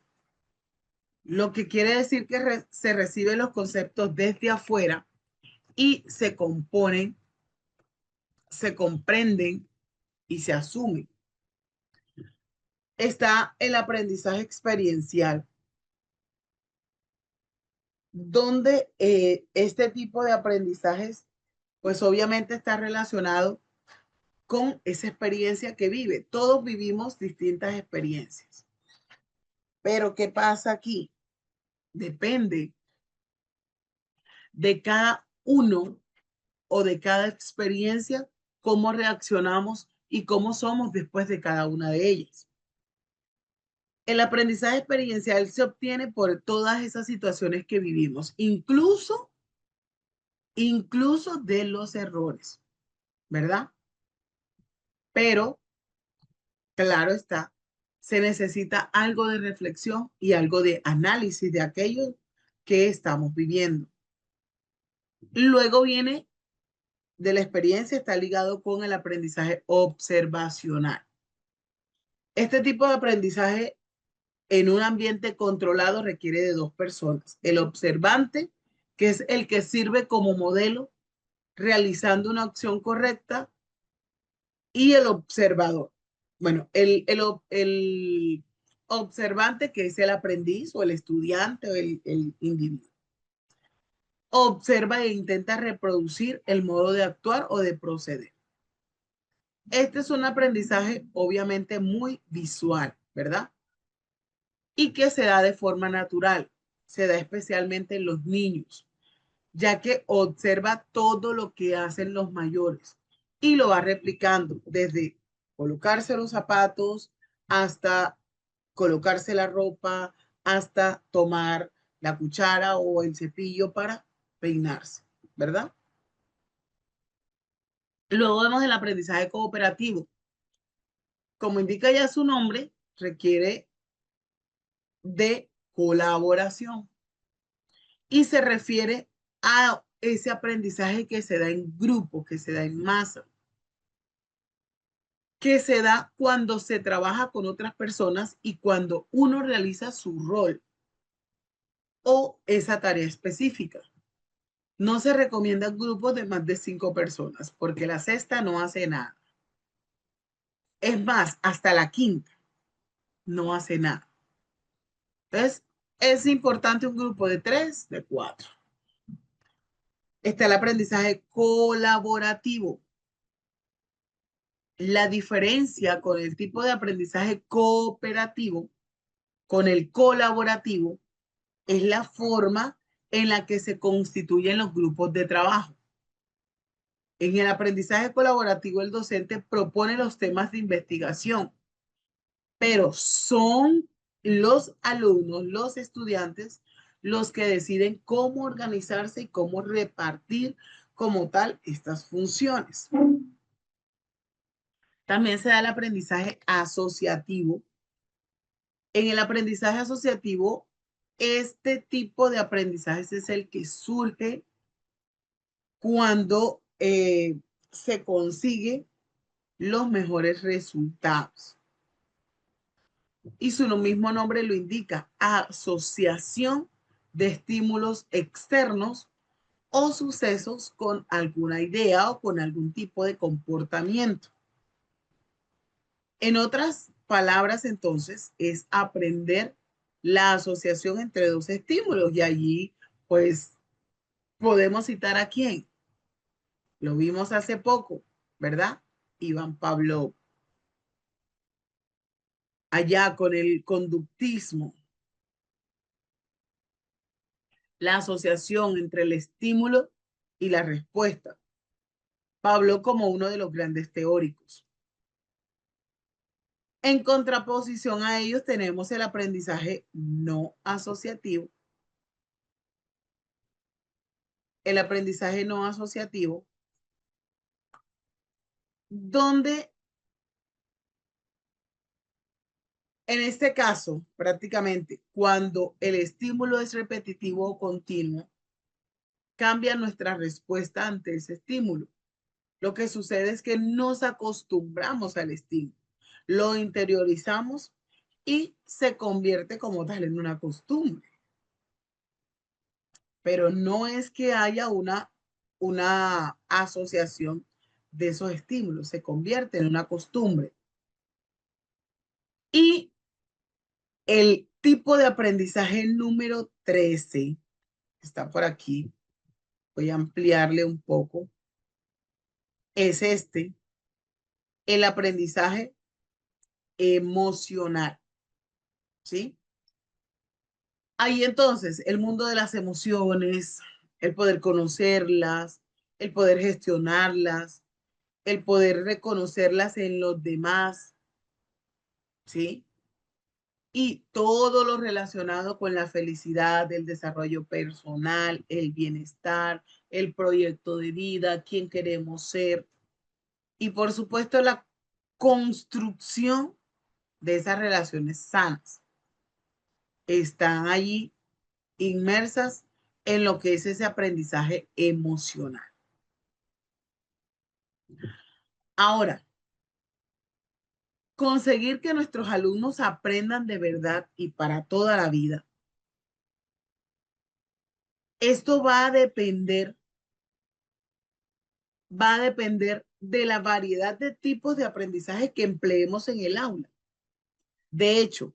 Lo que quiere decir que se reciben los conceptos desde afuera y se componen, se comprenden y se asumen. Está el aprendizaje experiencial, donde este tipo de aprendizajes, pues obviamente está relacionado con esa experiencia que vive. Todos vivimos distintas experiencias. Pero ¿qué pasa aquí? Depende de cada uno o de cada experiencia, cómo reaccionamos y cómo somos después de cada una de ellas. El aprendizaje experiencial se obtiene por todas esas situaciones que vivimos, incluso de los errores, ¿verdad? Pero, claro está, se necesita algo de reflexión y algo de análisis de aquello que estamos viviendo. Luego viene de la experiencia, está ligado con el aprendizaje observacional. Este tipo de aprendizaje en un ambiente controlado requiere de dos personas. El observante, que es el que sirve como modelo, realizando una acción correcta, y el observador. Bueno, el observante, que es el aprendiz o el estudiante o el individuo, observa e intenta reproducir el modo de actuar o de proceder. Este es un aprendizaje obviamente muy visual, ¿verdad? Y que se da de forma natural, se da especialmente en los niños, ya que observa todo lo que hacen los mayores y lo va replicando desde colocarse los zapatos hasta colocarse la ropa, hasta tomar la cuchara o el cepillo para peinarse, ¿verdad? Luego vemos el aprendizaje cooperativo. Como indica ya su nombre, requiere de colaboración y se refiere a ese aprendizaje que se da en grupo, que se da en masa, que se da cuando se trabaja con otras personas y cuando uno realiza su rol o esa tarea específica. No se recomiendan grupos de más de 5 personas porque la sexta no hace nada. Es más, hasta la quinta no hace nada. Entonces, es importante un grupo de 3, de 4. Está el aprendizaje colaborativo. La diferencia con el tipo de aprendizaje cooperativo, con el colaborativo, es la forma en la que se constituyen los grupos de trabajo. En el aprendizaje colaborativo, el docente propone los temas de investigación, pero son los alumnos, los estudiantes, los que deciden cómo organizarse y cómo repartir como tal estas funciones. También se da el aprendizaje asociativo, En el aprendizaje asociativo, este tipo de aprendizajes es el que surge cuando se consigue los mejores resultados. Y su mismo nombre lo indica, asociación de estímulos externos o sucesos con alguna idea o con algún tipo de comportamiento. En otras palabras, entonces, es aprender la asociación entre dos estímulos y allí, pues, podemos citar a quién. Lo vimos hace poco, ¿verdad? Iván Pavlov. Allá con el conductismo, la asociación entre el estímulo y la respuesta. Pablo como uno de los grandes teóricos. En contraposición a ellos tenemos el aprendizaje no asociativo. El aprendizaje no asociativo, donde en este caso, prácticamente, cuando el estímulo es repetitivo o continuo, cambia nuestra respuesta ante ese estímulo. Lo que sucede es que nos acostumbramos al estímulo, lo interiorizamos y se convierte como tal en una costumbre. Pero no es que haya una asociación de esos estímulos, se convierte en una costumbre. Y el tipo de aprendizaje número 13 está por aquí, voy a ampliarle un poco, es el aprendizaje emocional, ¿sí? Ahí entonces, el mundo de las emociones, el poder conocerlas, el poder gestionarlas, el poder reconocerlas en los demás, ¿sí? Y todo lo relacionado con la felicidad, el desarrollo personal, el bienestar, el proyecto de vida, quién queremos ser y por supuesto la construcción de esas relaciones sanas. Están allí inmersas en lo que es ese aprendizaje emocional. Ahora, conseguir que nuestros alumnos aprendan de verdad y para toda la vida. Esto va a depender de la variedad de tipos de aprendizaje que empleemos en el aula. De hecho,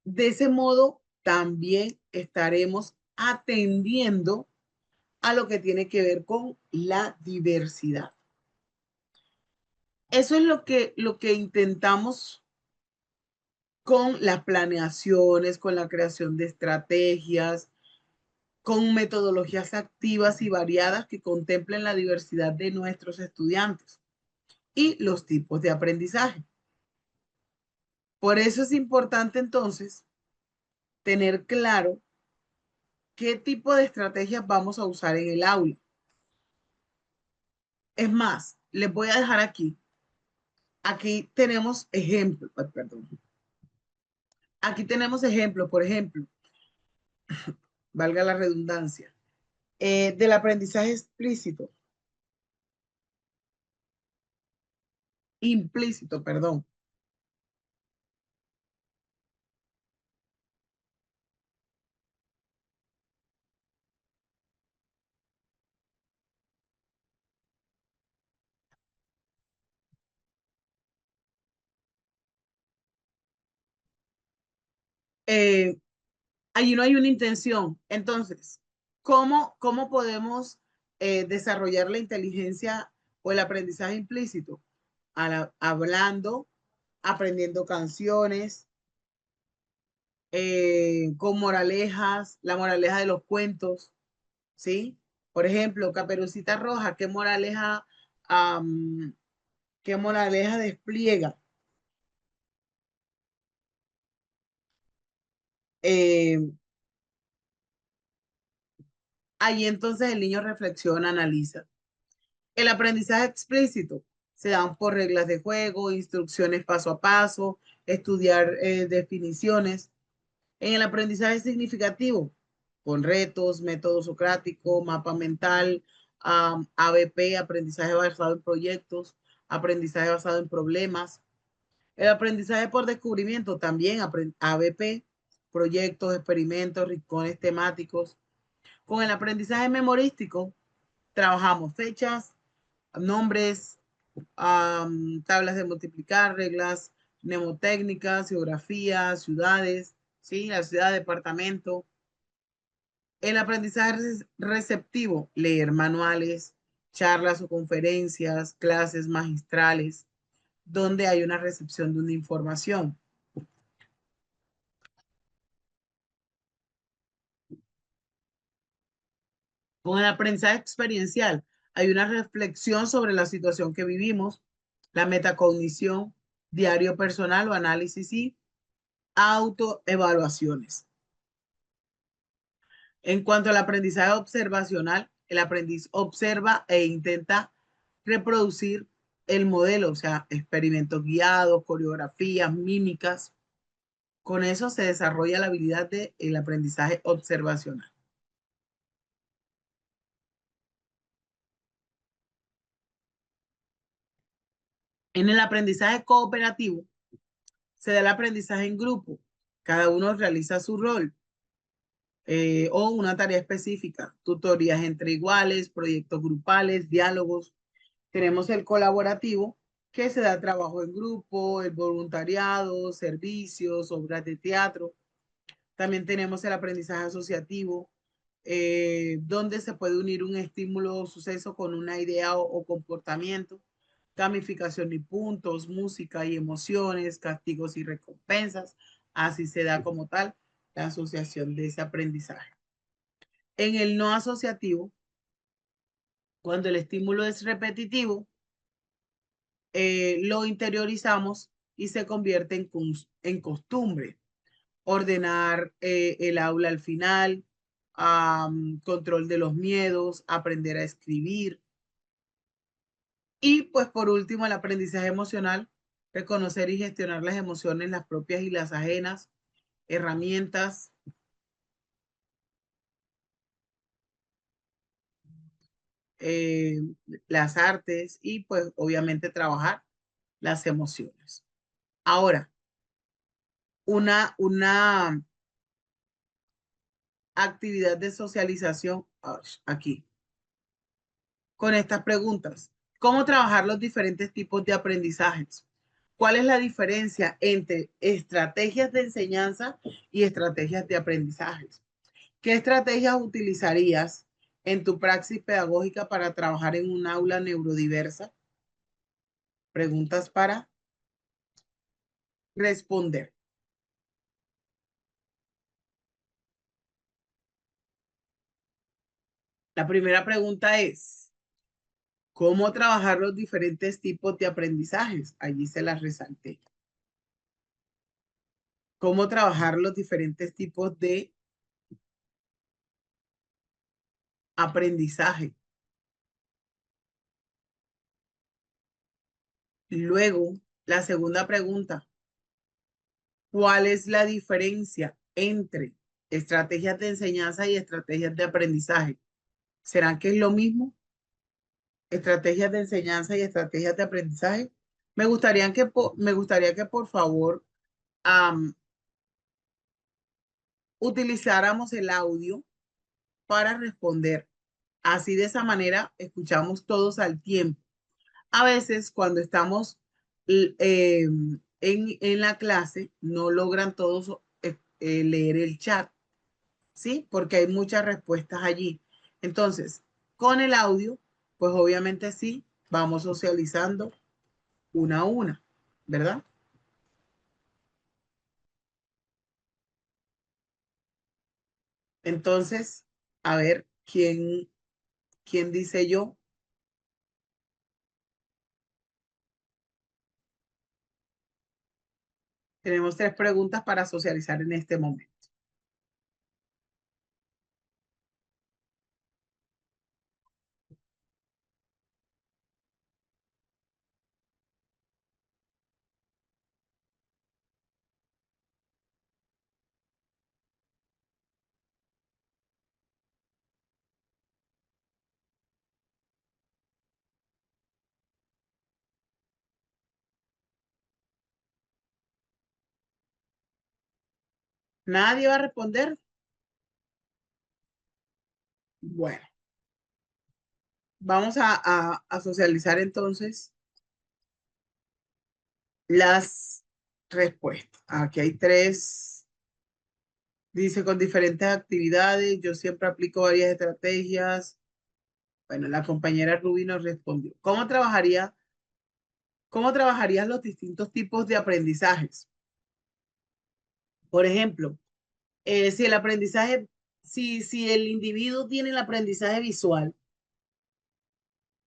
de ese modo también estaremos atendiendo a lo que tiene que ver con la diversidad. Eso es lo que intentamos con las planeaciones, con la creación de estrategias, con metodologías activas y variadas que contemplen la diversidad de nuestros estudiantes y los tipos de aprendizaje. Por eso es importante entonces tener claro qué tipo de estrategias vamos a usar en el aula. Es más, les voy a dejar aquí. Aquí tenemos ejemplos, perdón. Aquí tenemos ejemplos, por ejemplo, valga la redundancia, del aprendizaje explícito, implícito, perdón. Eh, Allí no hay una intención. Entonces, cómo podemos desarrollar la inteligencia o el aprendizaje implícito? Hablando, aprendiendo canciones, con moralejas, la moraleja de los cuentos, ¿sí? Por ejemplo, Caperucita Roja, um, qué moraleja despliega? Eh, Ahí entonces el niño reflexiona, analiza. El aprendizaje explícito se dan por reglas de juego, instrucciones paso a paso, estudiar definiciones. En el aprendizaje significativo, con retos, método socrático, mapa mental, ABP, aprendizaje basado en proyectos, aprendizaje basado en problemas. El aprendizaje por descubrimiento también, ABP, proyectos, experimentos, rincones temáticos. Con el aprendizaje memorístico, trabajamos fechas, nombres, tablas de multiplicar, reglas mnemotécnicas, geografía, ciudades, ¿sí? La ciudad, departamento. El aprendizaje receptivo, leer manuales, charlas o conferencias, clases magistrales, donde hay una recepción de una información. Con el aprendizaje experiencial, hay una reflexión sobre la situación que vivimos, la metacognición, diario personal o análisis y autoevaluaciones. En cuanto al aprendizaje observacional, el aprendiz observa e intenta reproducir el modelo, o sea, experimentos guiados, coreografías, mímicas. Con eso se desarrolla la habilidad del aprendizaje observacional. En el aprendizaje cooperativo se da el aprendizaje en grupo. Cada uno realiza su rol o una tarea específica, tutorías entre iguales, proyectos grupales, diálogos. Tenemos el colaborativo, que se da trabajo en grupo, el voluntariado, servicios, obras de teatro. También tenemos el aprendizaje asociativo, donde se puede unir un estímulo o suceso con una idea o comportamiento. Gamificación y puntos, música y emociones, castigos y recompensas. Así se da como tal la asociación de ese aprendizaje. En el no asociativo, cuando el estímulo es repetitivo, lo interiorizamos y se convierte en costumbre. Ordenar el aula al final, control de los miedos, aprender a escribir. Y pues por último, el aprendizaje emocional, reconocer y gestionar las emociones, las propias y las ajenas, herramientas, eh, las artes y pues obviamente trabajar las emociones. Ahora, una actividad de socialización aquí con estas preguntas. ¿Cómo trabajar los diferentes tipos de aprendizajes? ¿Cuál es la diferencia entre estrategias de enseñanza y estrategias de aprendizajes? ¿Qué estrategias utilizarías en tu praxis pedagógica para trabajar en un aula neurodiversa? Preguntas para responder. La primera pregunta es, ¿cómo trabajar los diferentes tipos de aprendizajes? Allí se las resalté. ¿Cómo trabajar los diferentes tipos de aprendizaje? Luego, la segunda pregunta, ¿cuál es la diferencia entre estrategias de enseñanza y estrategias de aprendizaje? ¿Será que es lo mismo? Estrategias de enseñanza y estrategias de aprendizaje. Me gustaría que por favor um, utilizáramos el audio para responder. Así de esa manera escuchamos todos al tiempo. A veces cuando estamos en la clase no logran todos leer el chat, ¿sí? Porque hay muchas respuestas allí. Entonces, con el audio, pues obviamente sí, vamos socializando una a una, ¿verdad? Entonces, a ver, ¿quién dice yo? Tenemos tres preguntas para socializar en este momento. ¿Nadie va a responder? Bueno, vamos a socializar entonces las respuestas. Aquí hay tres. Dice con diferentes actividades, yo siempre aplico varias estrategias. Bueno, la compañera Ruby nos respondió. Cómo trabajarías los distintos tipos de aprendizajes? Por ejemplo, si el aprendizaje, si el individuo tiene el aprendizaje visual,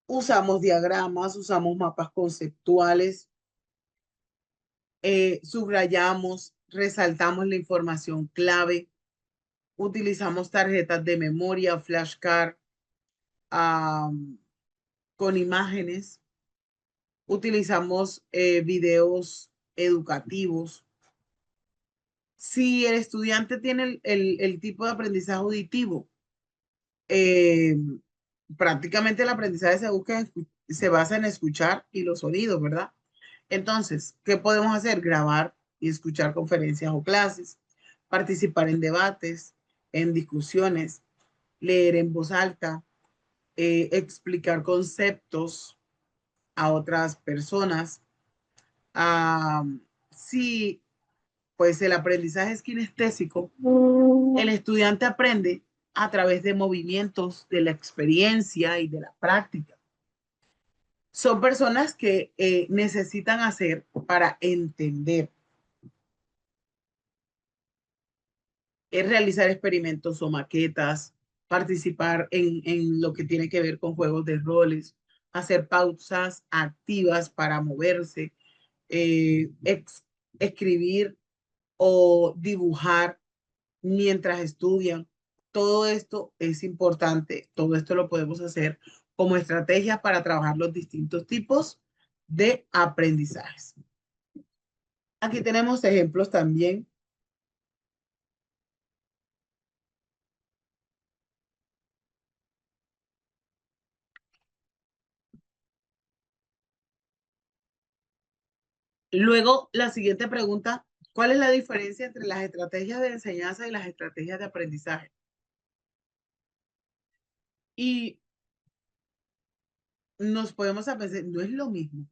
usamos diagramas, usamos mapas conceptuales, subrayamos, resaltamos la información clave, utilizamos tarjetas de memoria, flashcard, um, con imágenes, utilizamos videos educativos. Si el estudiante tiene el tipo de aprendizaje auditivo, eh, prácticamente el aprendizaje se basa en escuchar y los sonidos, ¿verdad? Entonces, ¿qué podemos hacer? Grabar y escuchar conferencias o clases, participar en debates, en discusiones, leer en voz alta, explicar conceptos a otras personas. Ah, si pues el aprendizaje es kinestésico, el estudiante aprende a través de movimientos, de la experiencia y de la práctica. Son personas que necesitan hacer para entender, es realizar experimentos o maquetas, participar en lo que tiene que ver con juegos de roles, hacer pausas activas para moverse, eh, ex- escribir o dibujar mientras estudian. Todo esto es importante, todo esto lo podemos hacer como estrategia para trabajar los distintos tipos de aprendizajes. Aquí tenemos ejemplos también. Luego, la siguiente pregunta, ¿cuál es la diferencia entre las estrategias de enseñanza y las estrategias de aprendizaje? Y nos podemos a pensar, no es lo mismo.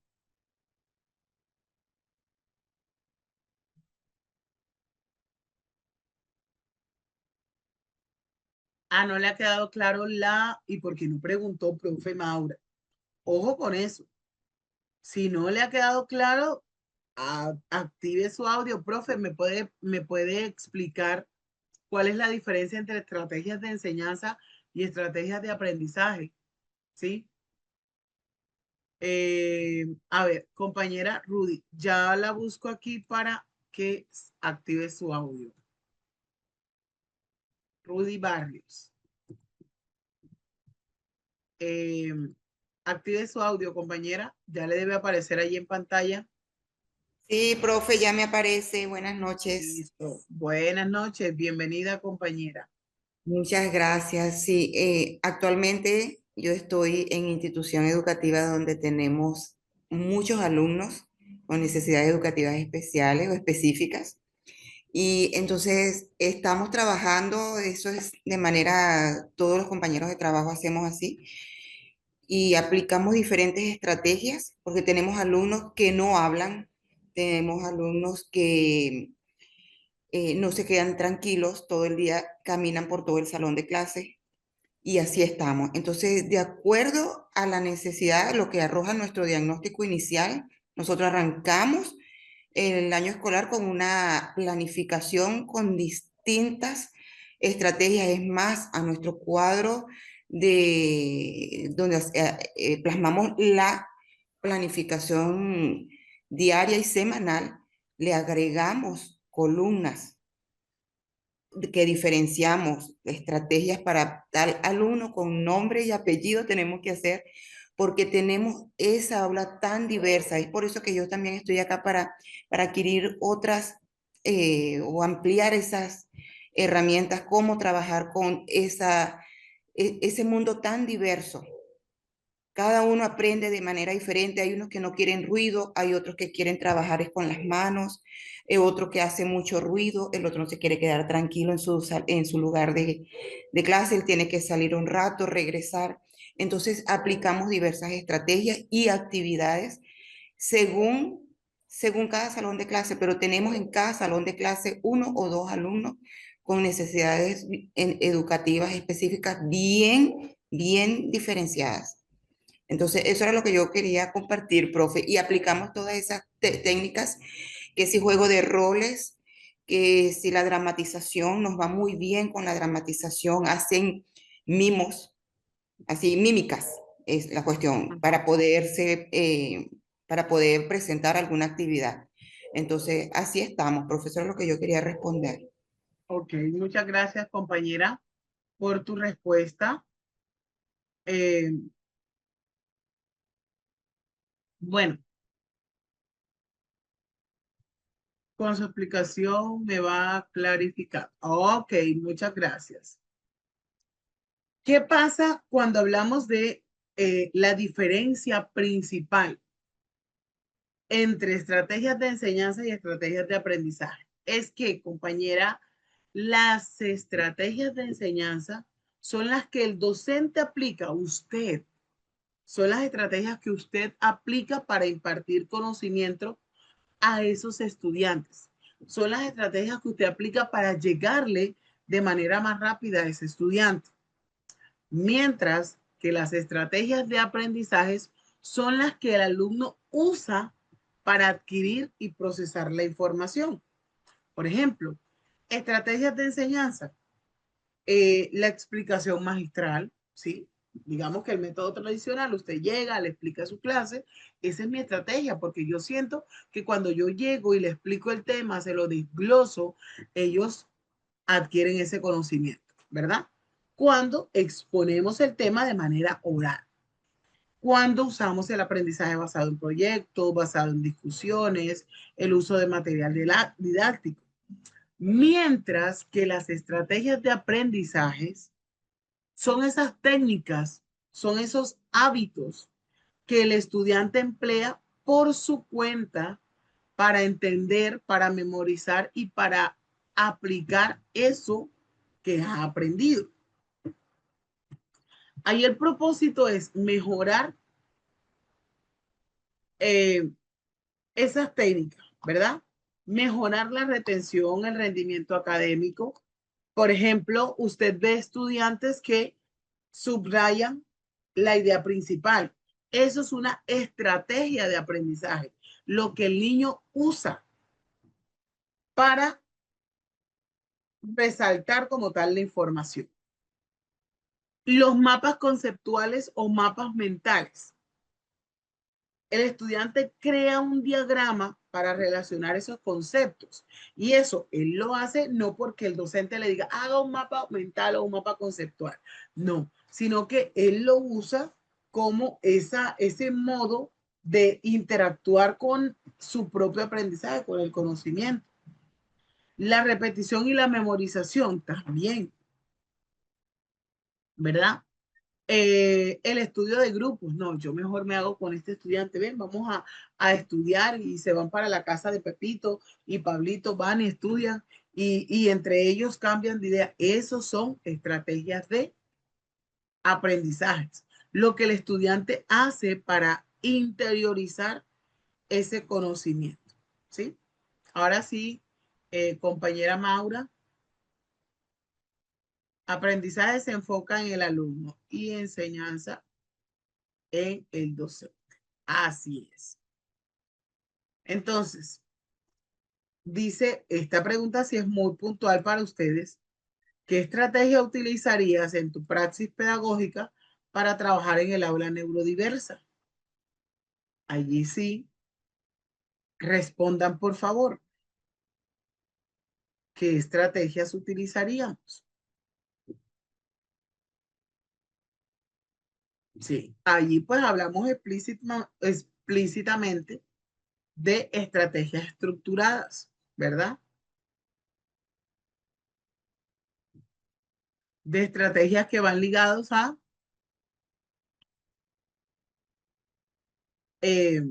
Ah, no le ha quedado claro ¿y por qué no preguntó, profe Maura? Ojo con eso. Si no le ha quedado claro, active su audio. Profe, ¿me puede explicar cuál es la diferencia entre estrategias de enseñanza y estrategias de aprendizaje? ¿Sí? A ver, compañera Rudy, ya la busco aquí para que active su audio. Rudy Barrios. Eh, Active su audio, compañera. Ya le debe aparecer ahí en pantalla. Sí, profe, ya me aparece. Buenas noches. Listo. Buenas noches. Bienvenida, compañera. Muchas gracias. Sí, actualmente yo estoy en institución educativa donde tenemos muchos alumnos con necesidades educativas especiales o específicas. Y entonces estamos trabajando, eso es de manera, todos los compañeros de trabajo hacemos así, y aplicamos diferentes estrategias porque tenemos alumnos que no hablan, tenemos alumnos que no se quedan tranquilos, todo el día caminan por todo el salón de clase y así estamos. Entonces, de acuerdo a la necesidad, lo que arroja nuestro diagnóstico inicial, nosotros arrancamos el año escolar con una planificación con distintas estrategias. Es más, a nuestro cuadro de donde plasmamos la planificación diaria y semanal, le agregamos columnas que diferenciamos, estrategias para tal alumno con nombre y apellido tenemos que hacer porque tenemos esa aula tan diversa. Es por eso que yo también estoy acá para adquirir otras o ampliar esas herramientas, cómo trabajar con ese mundo tan diverso. Cada uno aprende de manera diferente. Hay unos que no quieren ruido, hay otros que quieren trabajar es con las manos, otro que hace mucho ruido, el otro no se quiere quedar tranquilo en su lugar de clase, él tiene que salir un rato, regresar. Entonces aplicamos diversas estrategias y actividades según cada salón de clase, pero tenemos en cada salón de clase uno o dos alumnos con necesidades educativas específicas bien diferenciadas. Entonces, eso era lo que yo quería compartir, profe, y aplicamos todas esas técnicas, que si juego de roles, que si la dramatización, nos va muy bien con la dramatización, hacen mimos, así mímicas es la cuestión, para poder presentar alguna actividad. Entonces, así estamos, profesor, es lo que yo quería responder. Ok, muchas gracias, compañera, por tu respuesta. Eh, bueno, con su explicación me va a clarificar. Ok, muchas gracias. ¿Qué pasa cuando hablamos de la diferencia principal entre estrategias de enseñanza y estrategias de aprendizaje? Es que, compañera, las estrategias de enseñanza son las que el docente aplica, usted, son las estrategias que usted aplica para impartir conocimiento a esos estudiantes. Son las estrategias que usted aplica para llegarle de manera más rápida a ese estudiante. Mientras que las estrategias de aprendizaje son las que el alumno usa para adquirir y procesar la información. Por ejemplo, estrategias de enseñanza, la explicación magistral, ¿sí? Digamos que el método tradicional, usted llega, le explica su clase, esa es mi estrategia, porque yo siento que cuando yo llego y le explico el tema, se lo desgloso, ellos adquieren ese conocimiento, ¿verdad? Cuando exponemos el tema de manera oral. Cuando usamos el aprendizaje basado en proyectos, basado en discusiones, el uso de material didáctico. Mientras que las estrategias de aprendizajes son esas técnicas, son esos hábitos que el estudiante emplea por su cuenta para entender, para memorizar y para aplicar eso que ha aprendido. Ahí el propósito es mejorar eh, esas técnicas, ¿verdad? Mejorar la retención, el rendimiento académico. Por ejemplo, usted ve estudiantes que subrayan la idea principal. Eso es una estrategia de aprendizaje, lo que el niño usa para resaltar como tal la información. Los mapas conceptuales o mapas mentales. El estudiante crea un diagrama para relacionar esos conceptos. Y eso él lo hace no porque el docente le diga haga un mapa mental o un mapa conceptual. No, sino que él lo usa como ese modo de interactuar con su propio aprendizaje, con el conocimiento. La repetición y la memorización también, ¿verdad? El estudio de grupos, no, yo mejor me hago con este estudiante, ven, vamos a estudiar y se van para la casa de Pepito y Pablito, van y estudian y entre ellos cambian de idea. Esos son estrategias de aprendizaje, lo que el estudiante hace para interiorizar ese conocimiento, ¿sí? Ahora sí, compañera Maura, aprendizaje se enfoca en el alumno y enseñanza en el docente. Así es. Entonces, dice, esta pregunta sí es muy puntual para ustedes. ¿Qué estrategia utilizarías en tu praxis pedagógica para trabajar en el aula neurodiversa? Allí sí, respondan por favor. ¿Qué estrategias utilizaríamos? Sí, allí pues hablamos explícitamente de estrategias estructuradas, ¿verdad? De estrategias que van ligados a eh,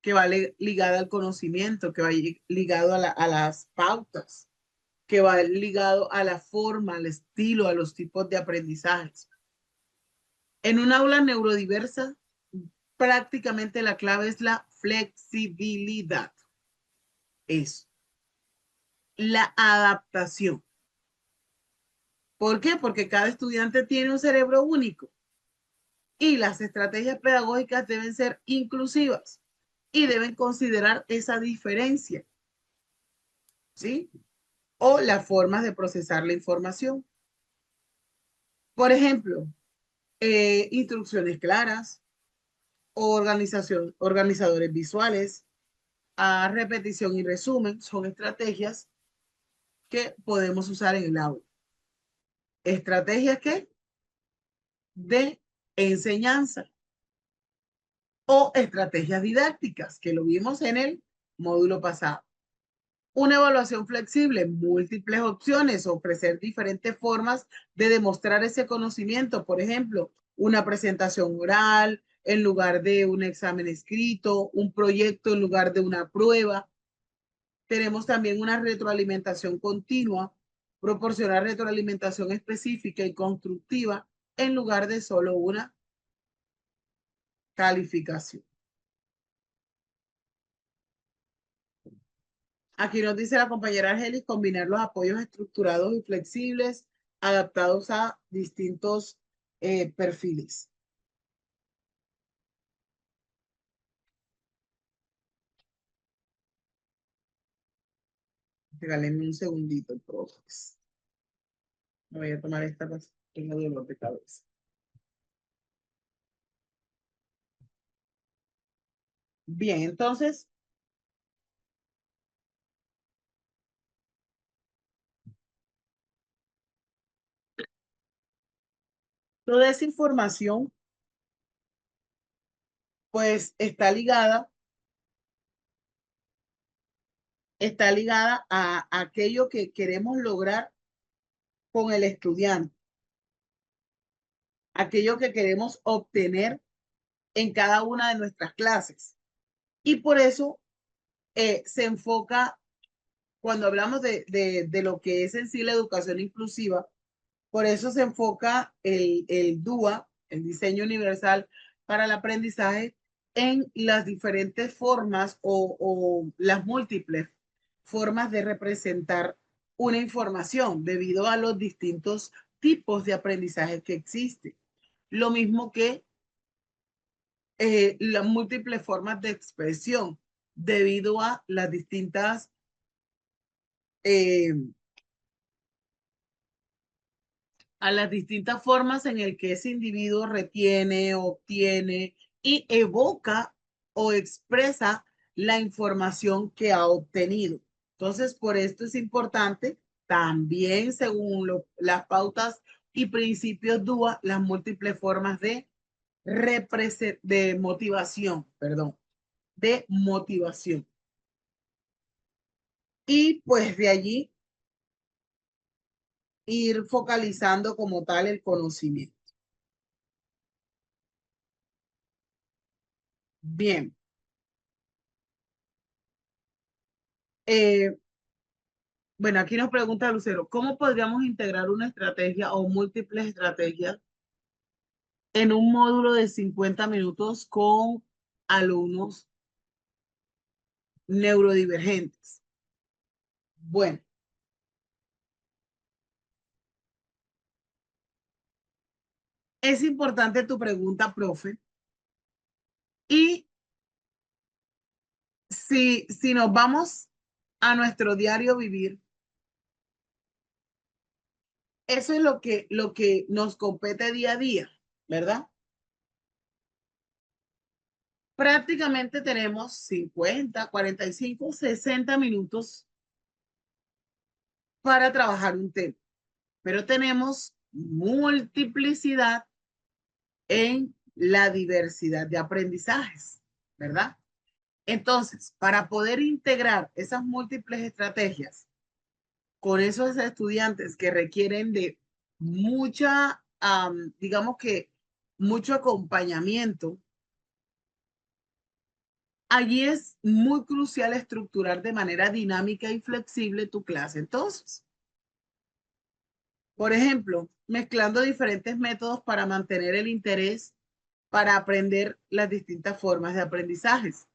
que va ligada al conocimiento, que va ligado a las pautas, que va ligado a la forma, al estilo, a los tipos de aprendizajes. En un aula neurodiversa, prácticamente la clave es la flexibilidad. Es la adaptación. ¿Por qué? Porque cada estudiante tiene un cerebro único y las estrategias pedagógicas deben ser inclusivas y deben considerar esa diferencia, ¿sí? O las formas de procesar la información. Por ejemplo, instrucciones claras, organizadores visuales, a repetición y resumen, son estrategias que podemos usar en el aula. Estrategias que de enseñanza o estrategias didácticas, que lo vimos en el módulo pasado. Una evaluación flexible, múltiples opciones, ofrecer diferentes formas de demostrar ese conocimiento. Por ejemplo, una presentación oral en lugar de un examen escrito, un proyecto en lugar de una prueba. Tenemos también una retroalimentación continua, proporcionar retroalimentación específica y constructiva en lugar de solo una calificación. Aquí nos dice la compañera Argelis, combinar los apoyos estructurados y flexibles adaptados a distintos perfiles. Regálenme un segundito, profes. Me voy a tomar esta pasilla, tengo dolor de cabeza. Bien, entonces, toda esa información, pues, está ligada a aquello que queremos lograr con el estudiante, aquello que queremos obtener en cada una de nuestras clases. Y por eso se enfoca, cuando hablamos de lo que es en sí la educación inclusiva, por eso se enfoca el DUA, el diseño universal para el aprendizaje, en las diferentes formas o las múltiples formas de representar una información debido a los distintos tipos de aprendizaje que existen. Lo mismo que las múltiples formas de expresión debido a las distintas eh, formas en el que ese individuo retiene, obtiene y evoca o expresa la información que ha obtenido. Entonces, por esto es importante también, según las pautas y principios DUA, las múltiples formas de motivación, perdón, de motivación. Y pues de allí ir focalizando como tal el conocimiento. Bien. Bueno, aquí nos pregunta Lucero, ¿cómo podríamos integrar una estrategia o múltiples estrategias en un módulo de 50 minutos con alumnos neurodivergentes? Bueno, es importante tu pregunta, profe. Y si nos vamos a nuestro diario vivir, eso es lo que nos compete día a día, ¿verdad? Prácticamente tenemos 50, 45, 60 minutos para trabajar un tema, pero tenemos multiplicidad en la diversidad de aprendizajes, ¿verdad? Entonces, para poder integrar esas múltiples estrategias con esos estudiantes que requieren de mucha, digamos que mucho acompañamiento, Allí es muy crucial estructurar de manera dinámica y flexible tu clase. Entonces, por ejemplo, mezclando diferentes métodos para mantener el interés, para aprender las distintas formas de aprendizajes.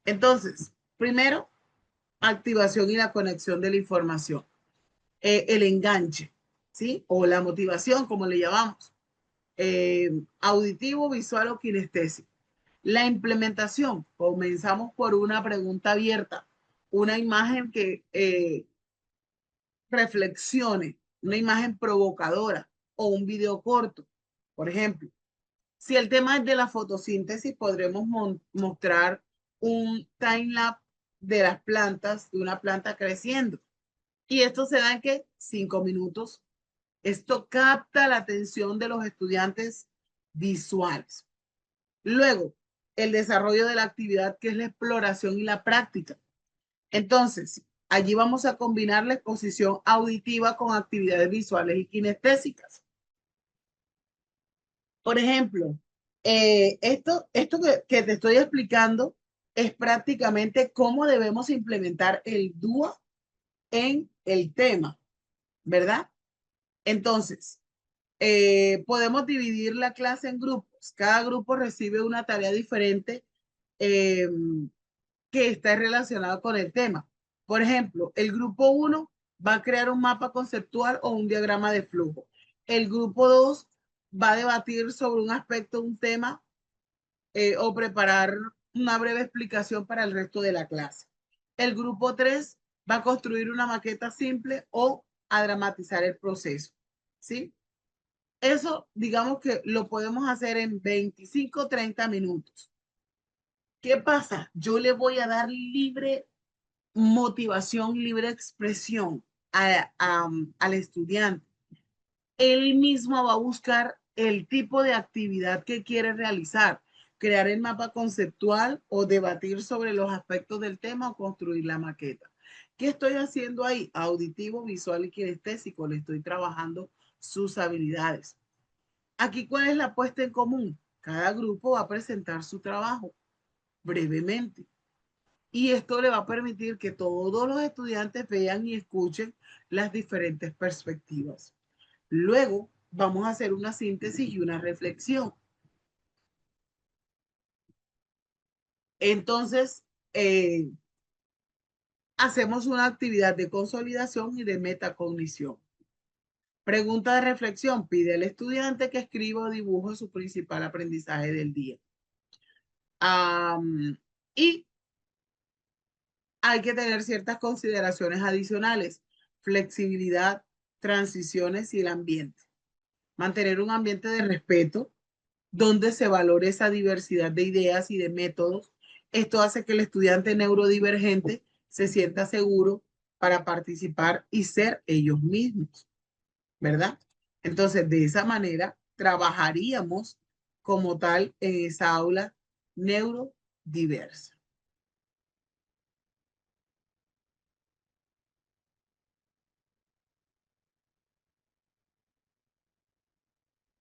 Entonces, primero, activación y la conexión de la información. El enganche, ¿sí? O la motivación, como le llamamos. Auditivo, visual o kinestésico. La implementación, comenzamos por una pregunta abierta, una imagen que reflexione, una imagen provocadora o un video corto. Por ejemplo, si el tema es de la fotosíntesis, podremos mostrar un time-lapse de las plantas, de una planta creciendo. Y esto se da en que 5 minutos. Esto capta la atención de los estudiantes visuales. Luego, el desarrollo de la actividad, que es la exploración y la práctica. Entonces, allí vamos a combinar la exposición auditiva con actividades visuales y kinestésicas. Por ejemplo, esto que te estoy explicando es prácticamente cómo debemos implementar el dúo en el tema, ¿verdad? Entonces, podemos dividir la clase en grupos. Cada grupo recibe una tarea diferente eh, que está relacionada con el tema. Por ejemplo, el grupo 1 va a crear un mapa conceptual o un diagrama de flujo. El grupo 2 va a debatir sobre un aspecto, un tema o preparar una breve explicación para el resto de la clase. El grupo 3 va a construir una maqueta simple o a dramatizar el proceso. ¿Sí? Eso, digamos que lo podemos hacer en 25, 30 minutos. ¿Qué pasa? Yo le voy a dar libre motivación, libre expresión al estudiante. Él mismo va a buscar el tipo de actividad que quiere realizar, crear el mapa conceptual o debatir sobre los aspectos del tema o construir la maqueta. ¿Qué estoy haciendo ahí? Auditivo, visual y kinestésico. Le estoy trabajando sus habilidades. Aquí, ¿cuál es la puesta en común? Cada grupo va a presentar su trabajo brevemente. Y esto le va a permitir que todos los estudiantes vean y escuchen las diferentes perspectivas. Luego vamos a hacer una síntesis y una reflexión. Entonces, hacemos una actividad de consolidación y de metacognición. Pregunta de reflexión. Pide al estudiante que escriba o dibuje su principal aprendizaje del día. Y hay que tener ciertas consideraciones adicionales. Flexibilidad, transiciones y el ambiente. Mantener un ambiente de respeto donde se valore esa diversidad de ideas y de métodos. Esto hace que el estudiante neurodivergente se sienta seguro para participar y ser ellos mismos, ¿verdad? Entonces, de esa manera, trabajaríamos como tal en esa aula neurodiversa.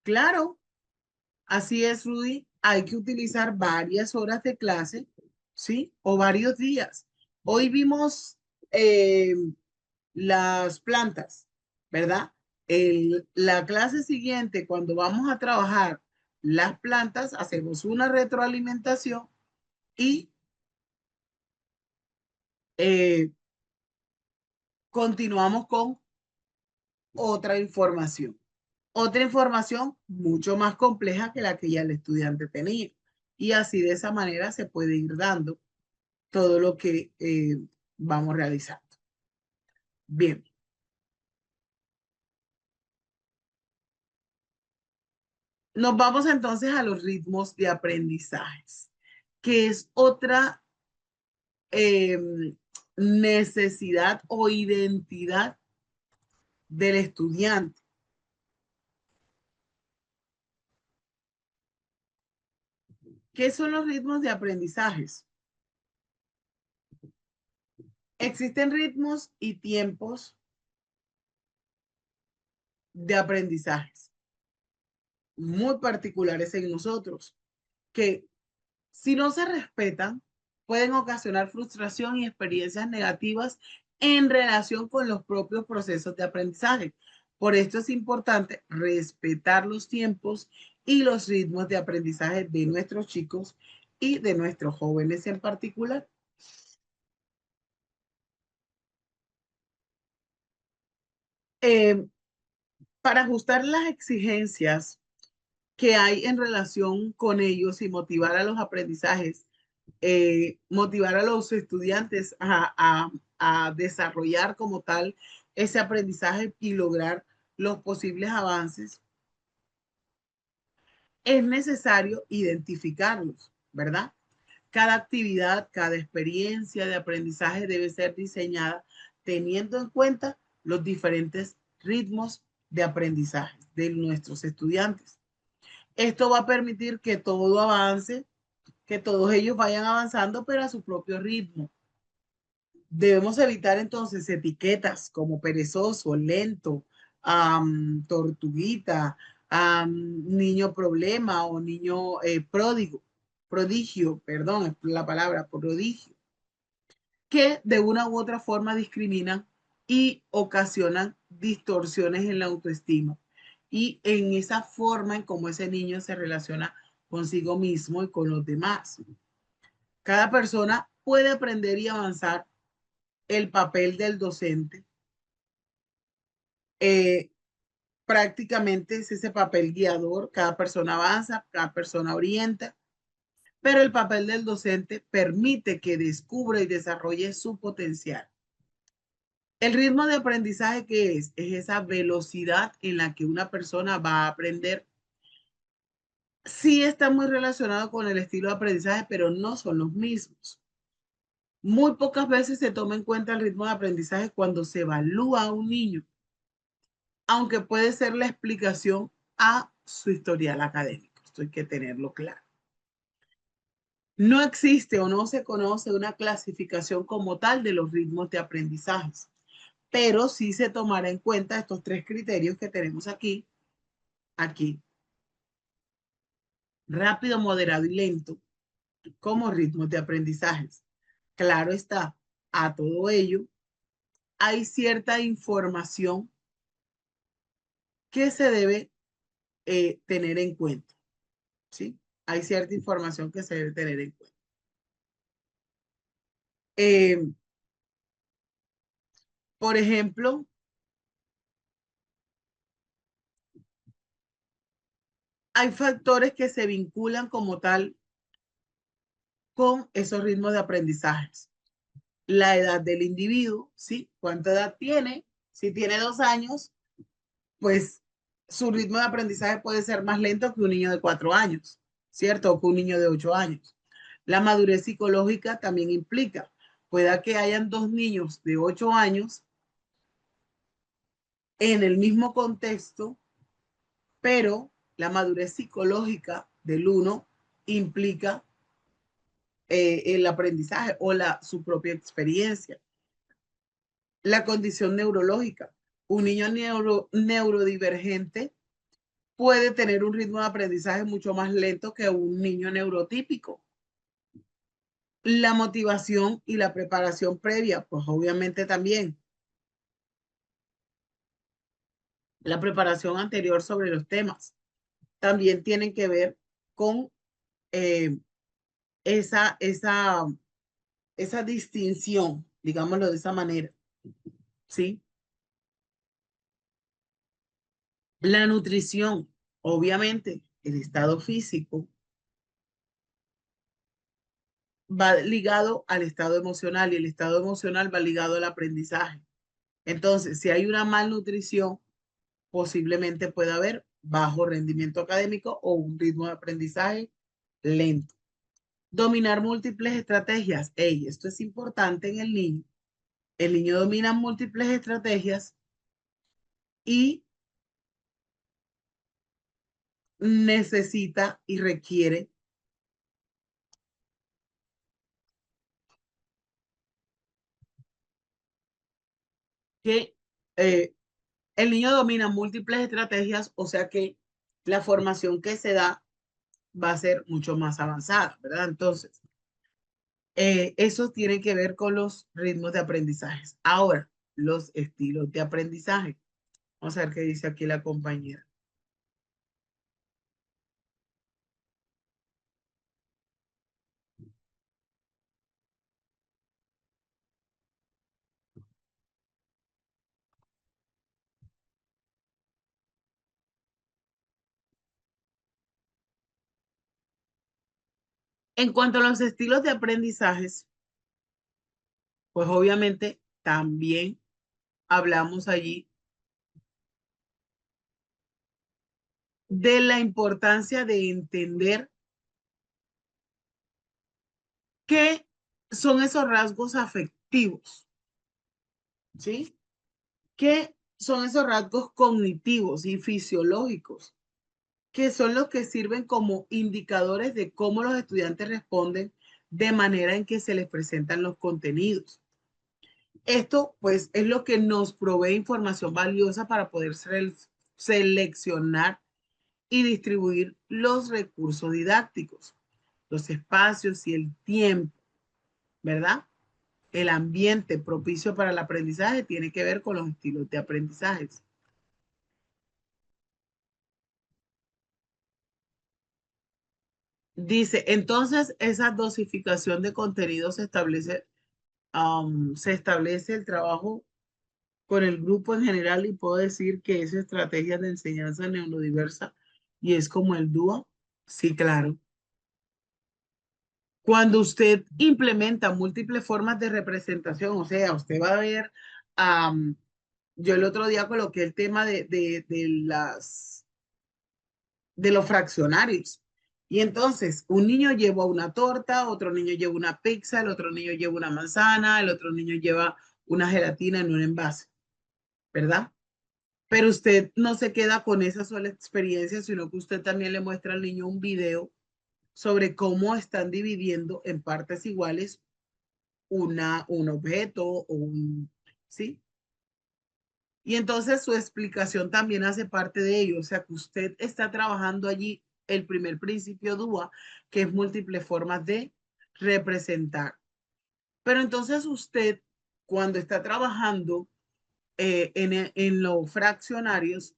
Claro, así es, Rudy. Hay que utilizar varias horas de clase, ¿sí? O varios días. Hoy vimos las plantas, ¿verdad? La clase siguiente, cuando vamos a trabajar las plantas, hacemos una retroalimentación y eh, continuamos con otra información. Otra información mucho más compleja que la que ya el estudiante tenía. Y así de esa manera se puede ir dando todo lo que vamos realizando. Bien, nos vamos entonces a los ritmos de aprendizajes, que es otra eh, necesidad o identidad del estudiante. ¿Qué son los ritmos de aprendizajes? Existen ritmos y tiempos de aprendizajes muy particulares en nosotros, que si no se respetan, pueden ocasionar frustración y experiencias negativas en relación con los propios procesos de aprendizaje. Por esto es importante respetar los tiempos y los ritmos de aprendizaje de nuestros chicos y de nuestros jóvenes en particular. Eh, para ajustar las exigencias que hay en relación con ellos y motivar a los aprendizajes, motivar a los estudiantes a desarrollar como tal ese aprendizaje y lograr los posibles avances, es necesario identificarlos, ¿verdad? Cada actividad, cada experiencia de aprendizaje debe ser diseñada teniendo en cuenta los diferentes ritmos de aprendizaje de nuestros estudiantes. Esto va a permitir que todo avance, que todos ellos vayan avanzando, pero a su propio ritmo. Debemos evitar entonces etiquetas como perezoso, lento, tortuguita, niño problema o niño prodigio, perdón, es la palabra prodigio, que de una u otra forma discriminan y ocasionan distorsiones en la autoestima y en esa forma en cómo ese niño se relaciona consigo mismo y con los demás. Cada persona puede aprender y avanzar. El papel del docente eh, prácticamente es ese papel guiador. Cada persona avanza, cada persona orienta, pero el papel del docente permite que descubra y desarrolle su potencial. El ritmo de aprendizaje, ¿qué es? Es esa velocidad en la que una persona va a aprender. Sí está muy relacionado con el estilo de aprendizaje, pero no son los mismos. Muy pocas veces se toma en cuenta el ritmo de aprendizaje cuando se evalúa a un niño, aunque puede ser la explicación a su historial académico. Esto hay que tenerlo claro. No existe o no se conoce una clasificación como tal de los ritmos de aprendizaje, pero sí se tomará en cuenta estos tres criterios que tenemos aquí, rápido, moderado y lento, como ritmos de aprendizaje. Claro está, a todo ello hay cierta información que se debe tener en cuenta, ¿sí? Hay cierta información que se debe tener en cuenta. Eh, por ejemplo, hay factores que se vinculan como tal con esos ritmos de aprendizaje. La edad del individuo, ¿sí? ¿Cuánta edad tiene? Si tiene 2 años, pues su ritmo de aprendizaje puede ser más lento que un niño de 4 años, ¿cierto? O que un niño de 8 años. La madurez psicológica también implica, pueda que hayan dos niños de 8 años en el mismo contexto, pero la madurez psicológica del uno implica el aprendizaje o su propia experiencia. La condición neurológica. Un niño neurodivergente puede tener un ritmo de aprendizaje mucho más lento que un niño neurotípico. La motivación y la preparación previa, pues obviamente también. La preparación anterior sobre los temas también tienen que ver con eh, esa, esa, esa distinción, digámoslo de esa manera, ¿sí? La nutrición, obviamente, el estado físico va ligado al estado emocional y el estado emocional va ligado al aprendizaje. Entonces, si hay una malnutrición, posiblemente pueda haber bajo rendimiento académico o un ritmo de aprendizaje lento. Dominar múltiples estrategias. Hey, esto es importante en el niño. El niño domina múltiples estrategias y necesita y requiere que el niño domina múltiples estrategias, o sea que la formación que se da va a ser mucho más avanzada, ¿verdad? Entonces, Eso tiene que ver con los ritmos de aprendizaje. Ahora, los estilos de aprendizaje. Vamos a ver qué dice aquí la compañera. En cuanto a los estilos de aprendizajes, pues obviamente también hablamos allí de la importancia de entender qué son esos rasgos afectivos, ¿sí? ¿Qué son esos rasgos cognitivos y fisiológicos, que son los que sirven como indicadores de cómo los estudiantes responden de manera en que se les presentan los contenidos? Esto, pues, es lo que nos provee información valiosa para poder seleccionar y distribuir los recursos didácticos, los espacios y el tiempo, ¿verdad? El ambiente propicio para el aprendizaje tiene que ver con los estilos de aprendizaje. Dice, entonces esa dosificación de contenido se establece el trabajo con el grupo en general y puedo decir que es estrategia de enseñanza neurodiversa y es como el dúo. Sí, claro. Cuando usted implementa múltiples formas de representación, o sea, usted va a ver, am, yo el otro día coloqué el tema de los fraccionarios. Y entonces, un niño lleva una torta, otro niño lleva una pizza, el otro niño lleva una manzana, el otro niño lleva una gelatina en un envase, ¿verdad? Pero usted no se queda con esa sola experiencia, sino que usted también le muestra al niño un video sobre cómo están dividiendo en partes iguales un objeto o un, ¿sí? Y entonces su explicación también hace parte de ello, o sea que usted está trabajando allí el primer principio DUA, que es múltiples formas de representar. Pero entonces usted, cuando está trabajando en los fraccionarios,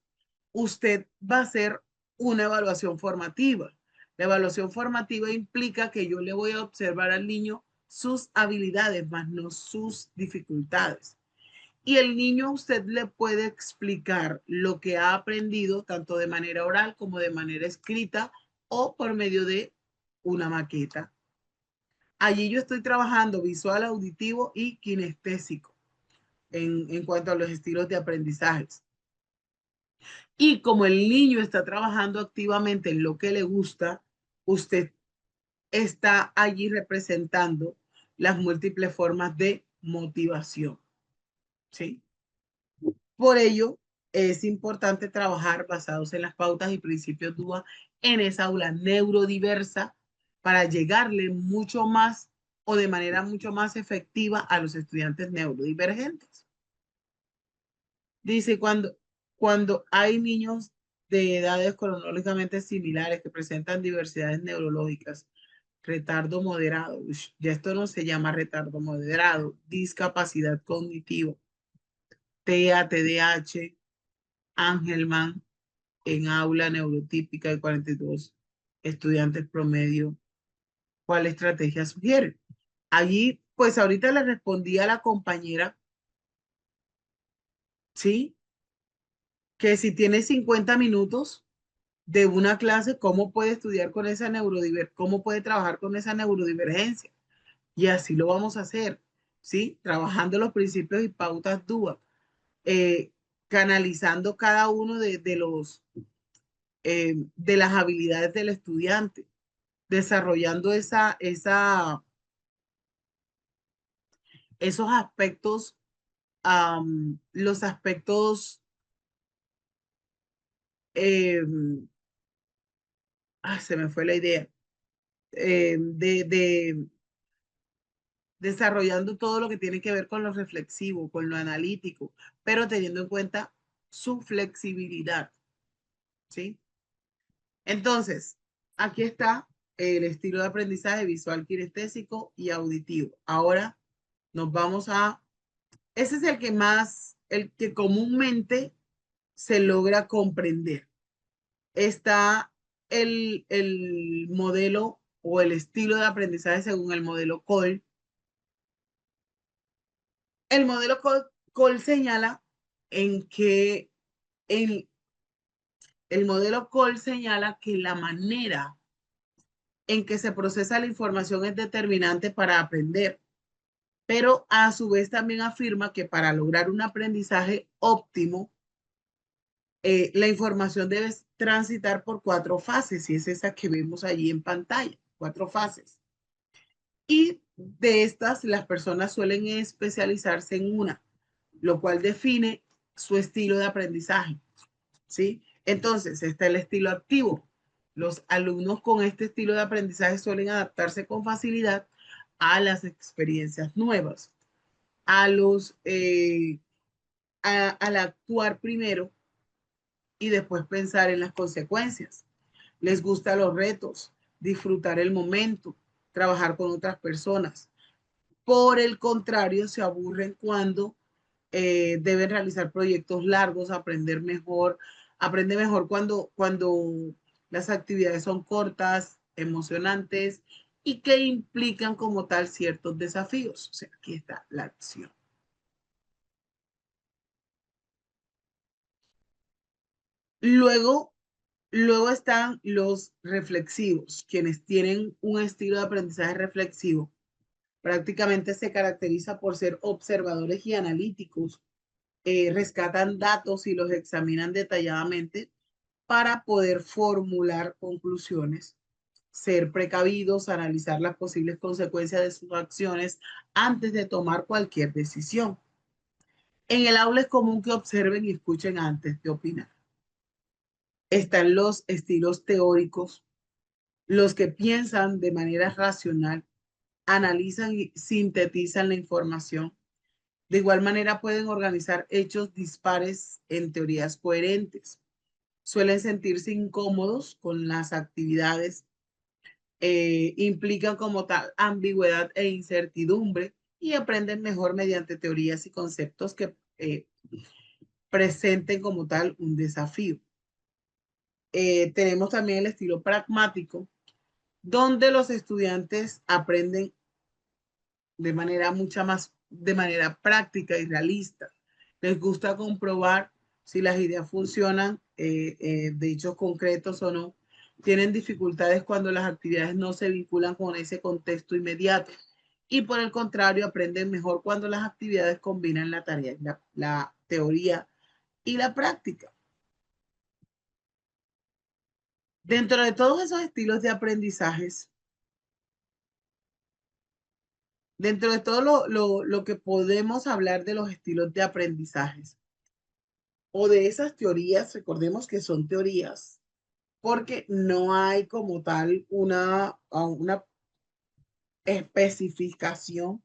usted va a hacer una evaluación formativa. La evaluación formativa implica que yo le voy a observar al niño sus habilidades, más no sus dificultades. Y el niño a usted le puede explicar lo que ha aprendido tanto de manera oral como de manera escrita o por medio de una maqueta. Allí yo estoy trabajando visual, auditivo y kinestésico en cuanto a los estilos de aprendizaje. Y como el niño está trabajando activamente en lo que le gusta, usted está allí representando las múltiples formas de motivación. ¿Sí? Por ello, es importante trabajar basados en las pautas y principios DUA en esa aula neurodiversa para llegarle mucho más o de manera mucho más efectiva a los estudiantes neurodivergentes. Dice, cuando hay niños de edades cronológicamente similares que presentan diversidades neurológicas, retardo moderado, ya esto no se llama retardo moderado, discapacidad cognitiva, TEA, TDAH, Angelman, en aula neurotípica de 42 estudiantes promedio, ¿cuál estrategia sugiere? Allí, pues ahorita le respondí a la compañera, ¿sí? Que si tiene 50 minutos de una clase, ¿cómo puede estudiar con esa cómo puede trabajar con esa neurodivergencia? Y así lo vamos a hacer, ¿sí? Trabajando los principios y pautas DUA, eh, canalizando cada uno de las habilidades del estudiante, desarrollando esos aspectos, los aspectos, eh, se me fue la idea, de desarrollando todo lo que tiene que ver con lo reflexivo, con lo analítico, pero teniendo en cuenta su flexibilidad, ¿sí? Entonces, aquí está el estilo de aprendizaje visual, kinestésico y auditivo. Ahora nos vamos a, ese es el que comúnmente se logra comprender. Está el modelo o el estilo de aprendizaje según el modelo Cole. El modelo Cole señala en que el modelo Cole señala que la manera en que se procesa la información es determinante para aprender, pero a su vez también afirma que para lograr un aprendizaje óptimo, la información debe transitar por 4 fases, y es esa que vemos allí en pantalla, 4 fases. Y de estas, las personas suelen especializarse en una, lo cual define su estilo de aprendizaje, ¿sí? Entonces, está el estilo activo. Los alumnos con este estilo de aprendizaje suelen adaptarse con facilidad a las experiencias nuevas, al actuar primero y después pensar en las consecuencias. Les gustan los retos, disfrutar el momento, trabajar con otras personas. Por el contrario, se aburren cuando deben realizar proyectos largos, aprende mejor cuando las actividades son cortas, emocionantes y que implican como tal ciertos desafíos. O sea, aquí está la acción. Luego, luego están los reflexivos, quienes tienen un estilo de aprendizaje reflexivo. Prácticamente se caracteriza por ser observadores y analíticos. Rescatan datos y los examinan detalladamente para poder formular conclusiones, ser precavidos, analizar las posibles consecuencias de sus acciones antes de tomar cualquier decisión. En el aula es común que observen y escuchen antes de opinar. Están los estilos teóricos, los que piensan de manera racional, analizan y sintetizan la información. De igual manera pueden organizar hechos dispares en teorías coherentes. Suelen sentirse incómodos con las actividades, implican como tal ambigüedad e incertidumbre y aprenden mejor mediante teorías y conceptos que presenten como tal un desafío. Tenemos también el estilo pragmático, donde los estudiantes aprenden de manera práctica y realista. Les gusta comprobar si las ideas funcionan de hechos concretos o no. Tienen dificultades cuando las actividades no se vinculan con ese contexto inmediato. Y por el contrario, aprenden mejor cuando las actividades combinan la tarea, la teoría y la práctica. Dentro de todos esos estilos de aprendizajes, dentro de todo lo que podemos hablar de los estilos de aprendizajes o de esas teorías, recordemos que son teorías, porque no hay como tal una especificación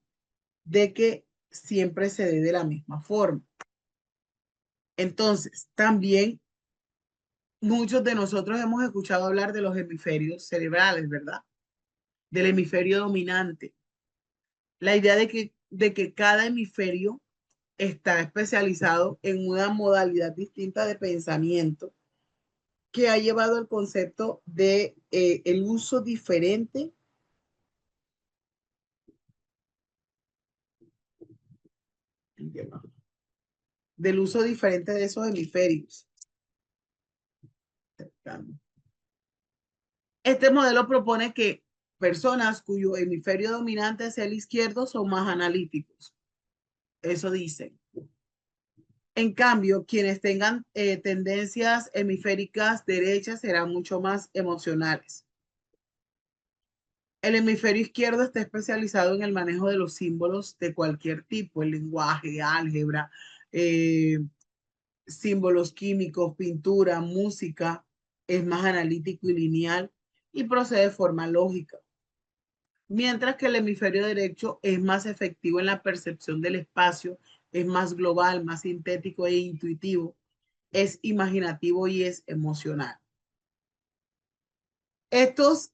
de que siempre se dé de la misma forma. Entonces, también muchos de nosotros hemos escuchado hablar de los hemisferios cerebrales, ¿verdad? Del hemisferio dominante. La idea de que cada hemisferio está especializado en una modalidad distinta de pensamiento que ha llevado el concepto de el uso diferente del uso diferente de esos hemisferios. Este modelo propone que personas cuyo hemisferio dominante sea el izquierdo son más analíticos. Eso dicen. En cambio, quienes tengan tendencias hemisféricas derechas serán mucho más emocionales. El hemisferio izquierdo está especializado en el manejo de los símbolos de cualquier tipo, el lenguaje, álgebra, símbolos químicos, pintura, música, es más analítico y lineal y procede de forma lógica. Mientras que el hemisferio derecho es más efectivo en la percepción del espacio, es más global, más sintético e intuitivo, es imaginativo y es emocional. Estos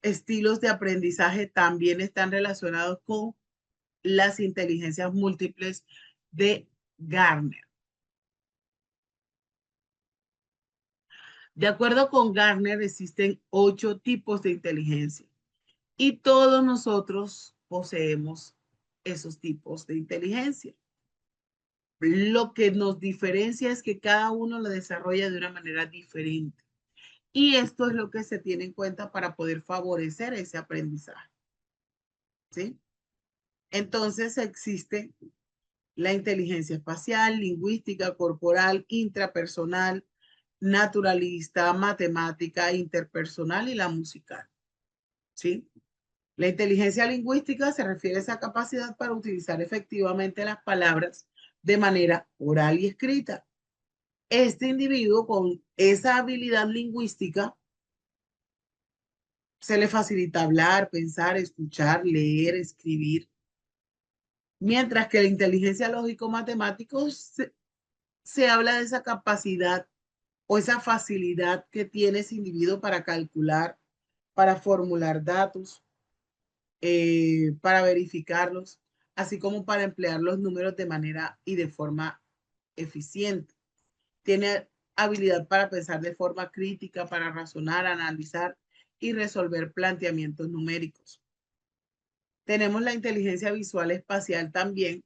estilos de aprendizaje también están relacionados con las inteligencias múltiples de Garner. De acuerdo con Garner, existen 8 tipos de inteligencia y todos nosotros poseemos esos tipos de inteligencia. Lo que nos diferencia es que cada uno lo desarrolla de una manera diferente. Y esto es lo que se tiene en cuenta para poder favorecer ese aprendizaje. ¿Sí? Entonces existe la inteligencia espacial, lingüística, corporal, intrapersonal, naturalista, matemática, interpersonal y la musical. ¿Sí? La inteligencia lingüística se refiere a esa capacidad para utilizar efectivamente las palabras de manera oral y escrita. Este individuo con esa habilidad lingüística se le facilita hablar, pensar, escuchar, leer, escribir, mientras que la inteligencia lógico-matemática se habla de esa capacidad o esa facilidad que tiene ese individuo para calcular, para formular datos, para verificarlos, así como para emplear los números de manera y de forma eficiente. Tiene habilidad para pensar de forma crítica, para razonar, analizar y resolver planteamientos numéricos. Tenemos la inteligencia visual espacial también,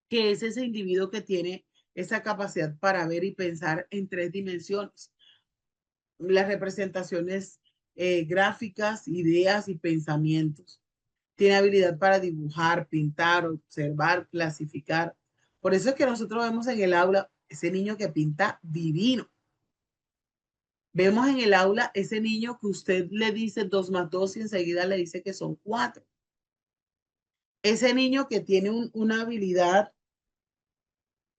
que es ese individuo que tiene esa capacidad para ver y pensar en 3 dimensiones. Las representaciones gráficas, ideas y pensamientos. Tiene habilidad para dibujar, pintar, observar, clasificar. Por eso es que nosotros vemos en el aula ese niño que pinta divino. Vemos en el aula ese niño que usted le dice 2 más 2 y enseguida le dice que son 4. Ese niño que tiene una habilidad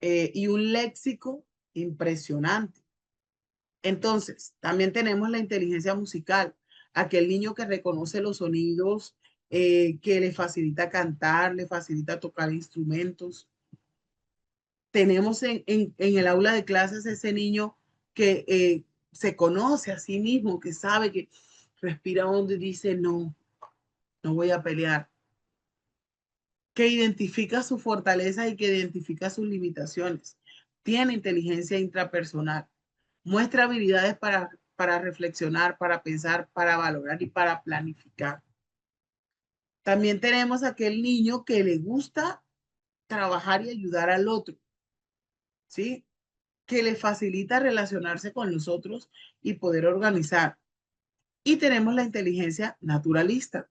y un léxico impresionante. Entonces, también tenemos la inteligencia musical, aquel niño que reconoce los sonidos, que le facilita cantar, le facilita tocar instrumentos. Tenemos en el aula de clases ese niño que se conoce a sí mismo, que sabe que respira hondo y dice, no, no voy a pelear, que identifica su fortaleza y que identifica sus limitaciones. Tiene inteligencia intrapersonal, muestra habilidades para reflexionar, para pensar, para valorar y para planificar. También tenemos aquel niño que le gusta trabajar y ayudar al otro, ¿sí? Que le facilita relacionarse con los otros y poder organizar. Y tenemos la inteligencia naturalista,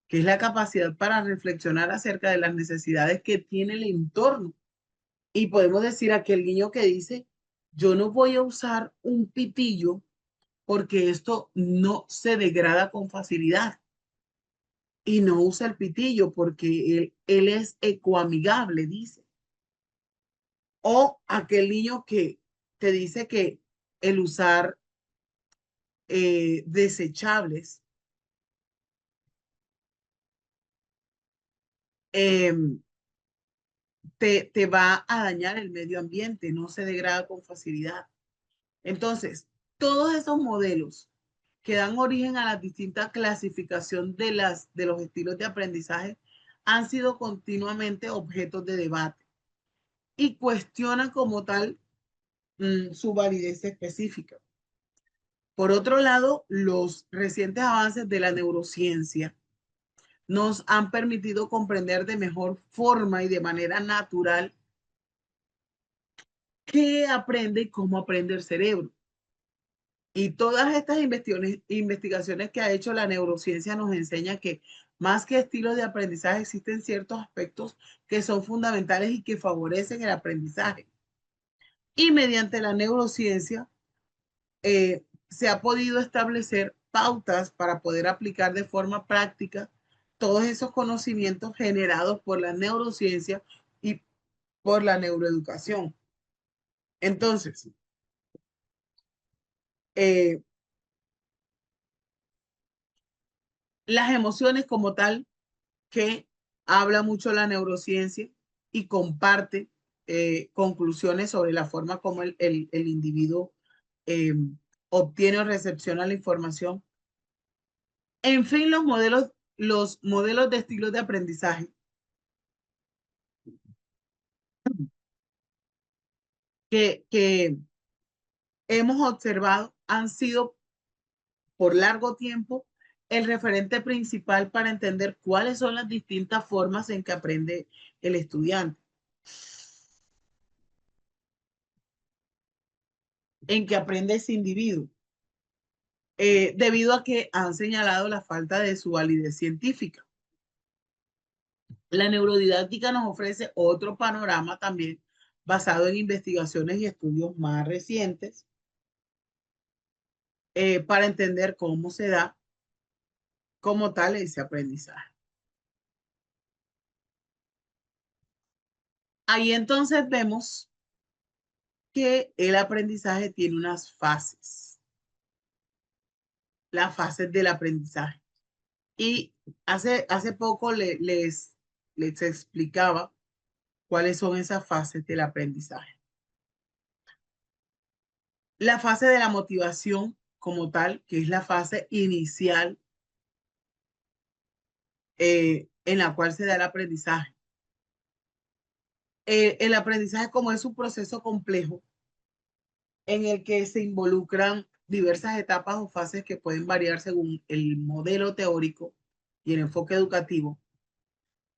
que es la capacidad para reflexionar acerca de las necesidades que tiene el entorno. Y podemos decir a aquel niño que dice, yo no voy a usar un pitillo porque esto no se degrada con facilidad. Y no usa el pitillo porque él es ecoamigable, dice. O aquel niño que te dice que el usar desechables eh, te va a dañar el medio ambiente, no se degrada con facilidad. Entonces, todos esos modelos que dan origen a la distinta clasificación de los estilos de aprendizaje han sido continuamente objetos de debate y cuestionan como tal su validez específica. Por otro lado, los recientes avances de la neurociencia nos han permitido comprender de mejor forma y de manera natural qué aprende y cómo aprende el cerebro. Y todas estas investigaciones que ha hecho la neurociencia nos enseña que más que estilos de aprendizaje existen ciertos aspectos que son fundamentales y que favorecen el aprendizaje. Y mediante la neurociencia se ha podido establecer pautas para poder aplicar de forma práctica todos esos conocimientos generados por la neurociencia y por la neuroeducación. Entonces, eh, las emociones como tal que habla mucho la neurociencia y comparte. conclusiones sobre la forma como el individuo eh, obtiene o recepciona la información. En fin, los modelos de estilos de aprendizaje que hemos observado han sido por largo tiempo el referente principal para entender cuáles son las distintas formas en que aprende el estudiante, en que aprende ese individuo, debido a que han señalado la falta de su validez científica. La neurodidáctica nos ofrece otro panorama también basado en investigaciones y estudios más recientes para entender cómo se da como tal ese aprendizaje. Ahí entonces vemos que el aprendizaje tiene unas fases, las fases del aprendizaje. Y hace poco les explicaba cuáles son esas fases del aprendizaje. La fase de la motivación como tal, que es la fase inicial en la cual se da el aprendizaje. El aprendizaje como es un proceso complejo en el que se involucran diversas etapas o fases que pueden variar según el modelo teórico y el enfoque educativo.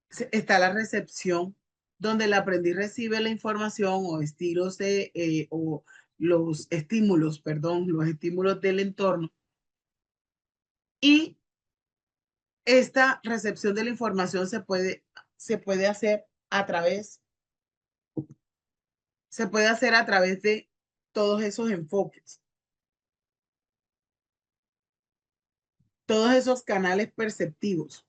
Está la recepción, donde el aprendiz recibe la información o o los estímulos, perdón, los estímulos del entorno. Y esta recepción de la información se puede hacer a través, de todos esos enfoques, todos esos canales perceptivos,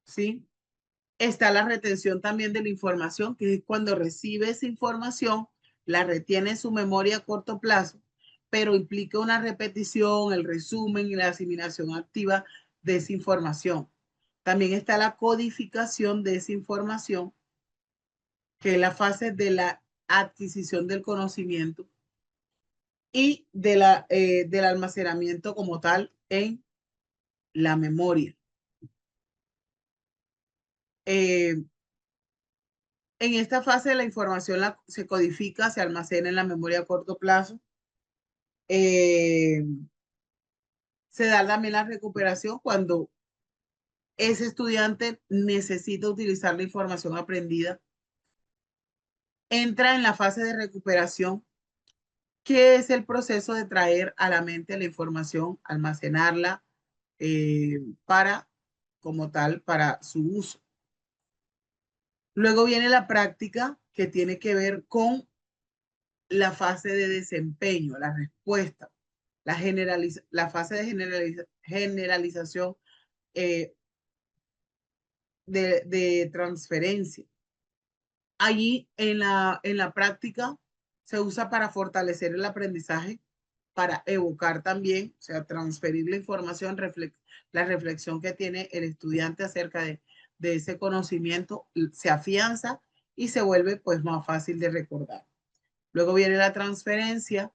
¿sí? Está la retención también de la información, que es cuando recibe esa información, la retiene en su memoria a corto plazo, pero implica una repetición, el resumen y la asimilación activa de esa información. También está la codificación de esa información, que es la fase de la adquisición del conocimiento y del almacenamiento como tal en la memoria. En esta fase la información se codifica, se almacena en la memoria a corto plazo. Se da también la recuperación cuando ese estudiante necesita utilizar la información aprendida. Entra en la fase de recuperación, que es el proceso de traer a la mente la información, almacenarla para, como tal, para su uso. Luego viene la práctica, que tiene que ver con la fase de desempeño, la respuesta, la fase de generalización de transferencia. Allí en la práctica se usa para fortalecer el aprendizaje, para evocar también, o sea, transferir la información, la reflexión que tiene el estudiante acerca de ese conocimiento, se afianza y se vuelve pues más fácil de recordar. Luego viene la transferencia,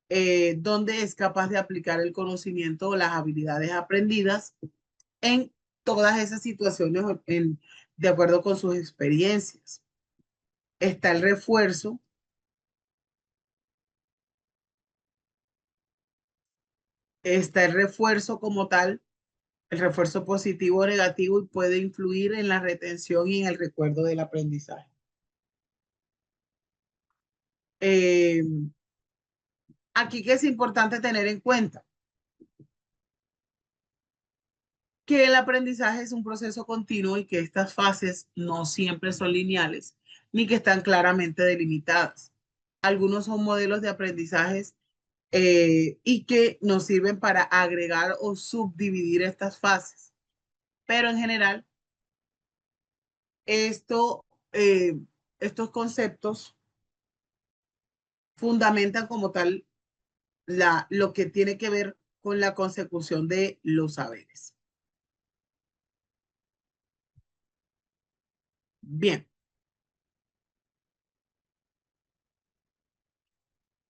donde es capaz de aplicar el conocimiento o las habilidades aprendidas en todas esas situaciones de acuerdo con sus experiencias. Está el refuerzo. Está el refuerzo como tal, el refuerzo positivo o negativo, y puede influir en la retención y en el recuerdo del aprendizaje. Eh, Aquí que es importante tener en cuenta que el aprendizaje es un proceso continuo y que estas fases no siempre son lineales ni que están claramente delimitadas. Algunos son modelos de aprendizajes y que nos sirven para agregar o subdividir estas fases. Pero en general, esto, eh, estos conceptos fundamentan como tal lo que tiene que ver con la consecución de los saberes. Bien.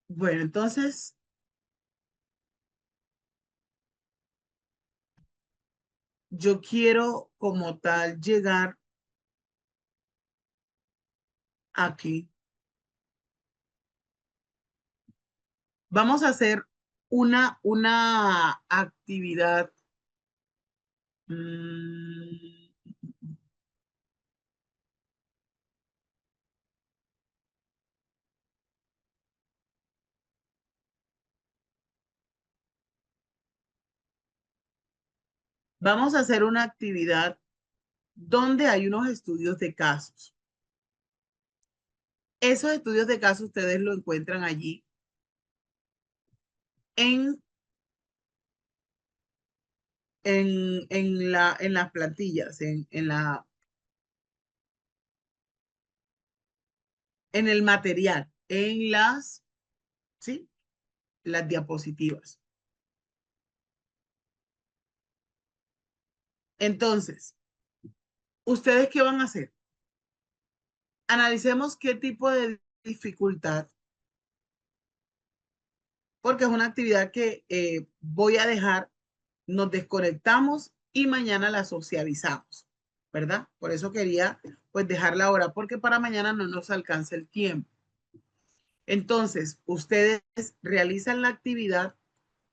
Bueno, entonces, yo quiero como tal llegar aquí. Vamos a hacer una actividad. mm, Vamos a hacer una actividad donde hay unos estudios de casos. Esos estudios de casos ustedes lo encuentran allí en, en las plantillas, en el material, ¿sí? Las diapositivas. Entonces, ¿ustedes qué van a hacer? Analicemos qué tipo de dificultad, porque es una actividad que voy a dejar, nos desconectamos y mañana la socializamos, ¿verdad? Por eso quería pues dejarla ahora, porque para mañana no nos alcanza el tiempo. Entonces, ustedes realizan la actividad,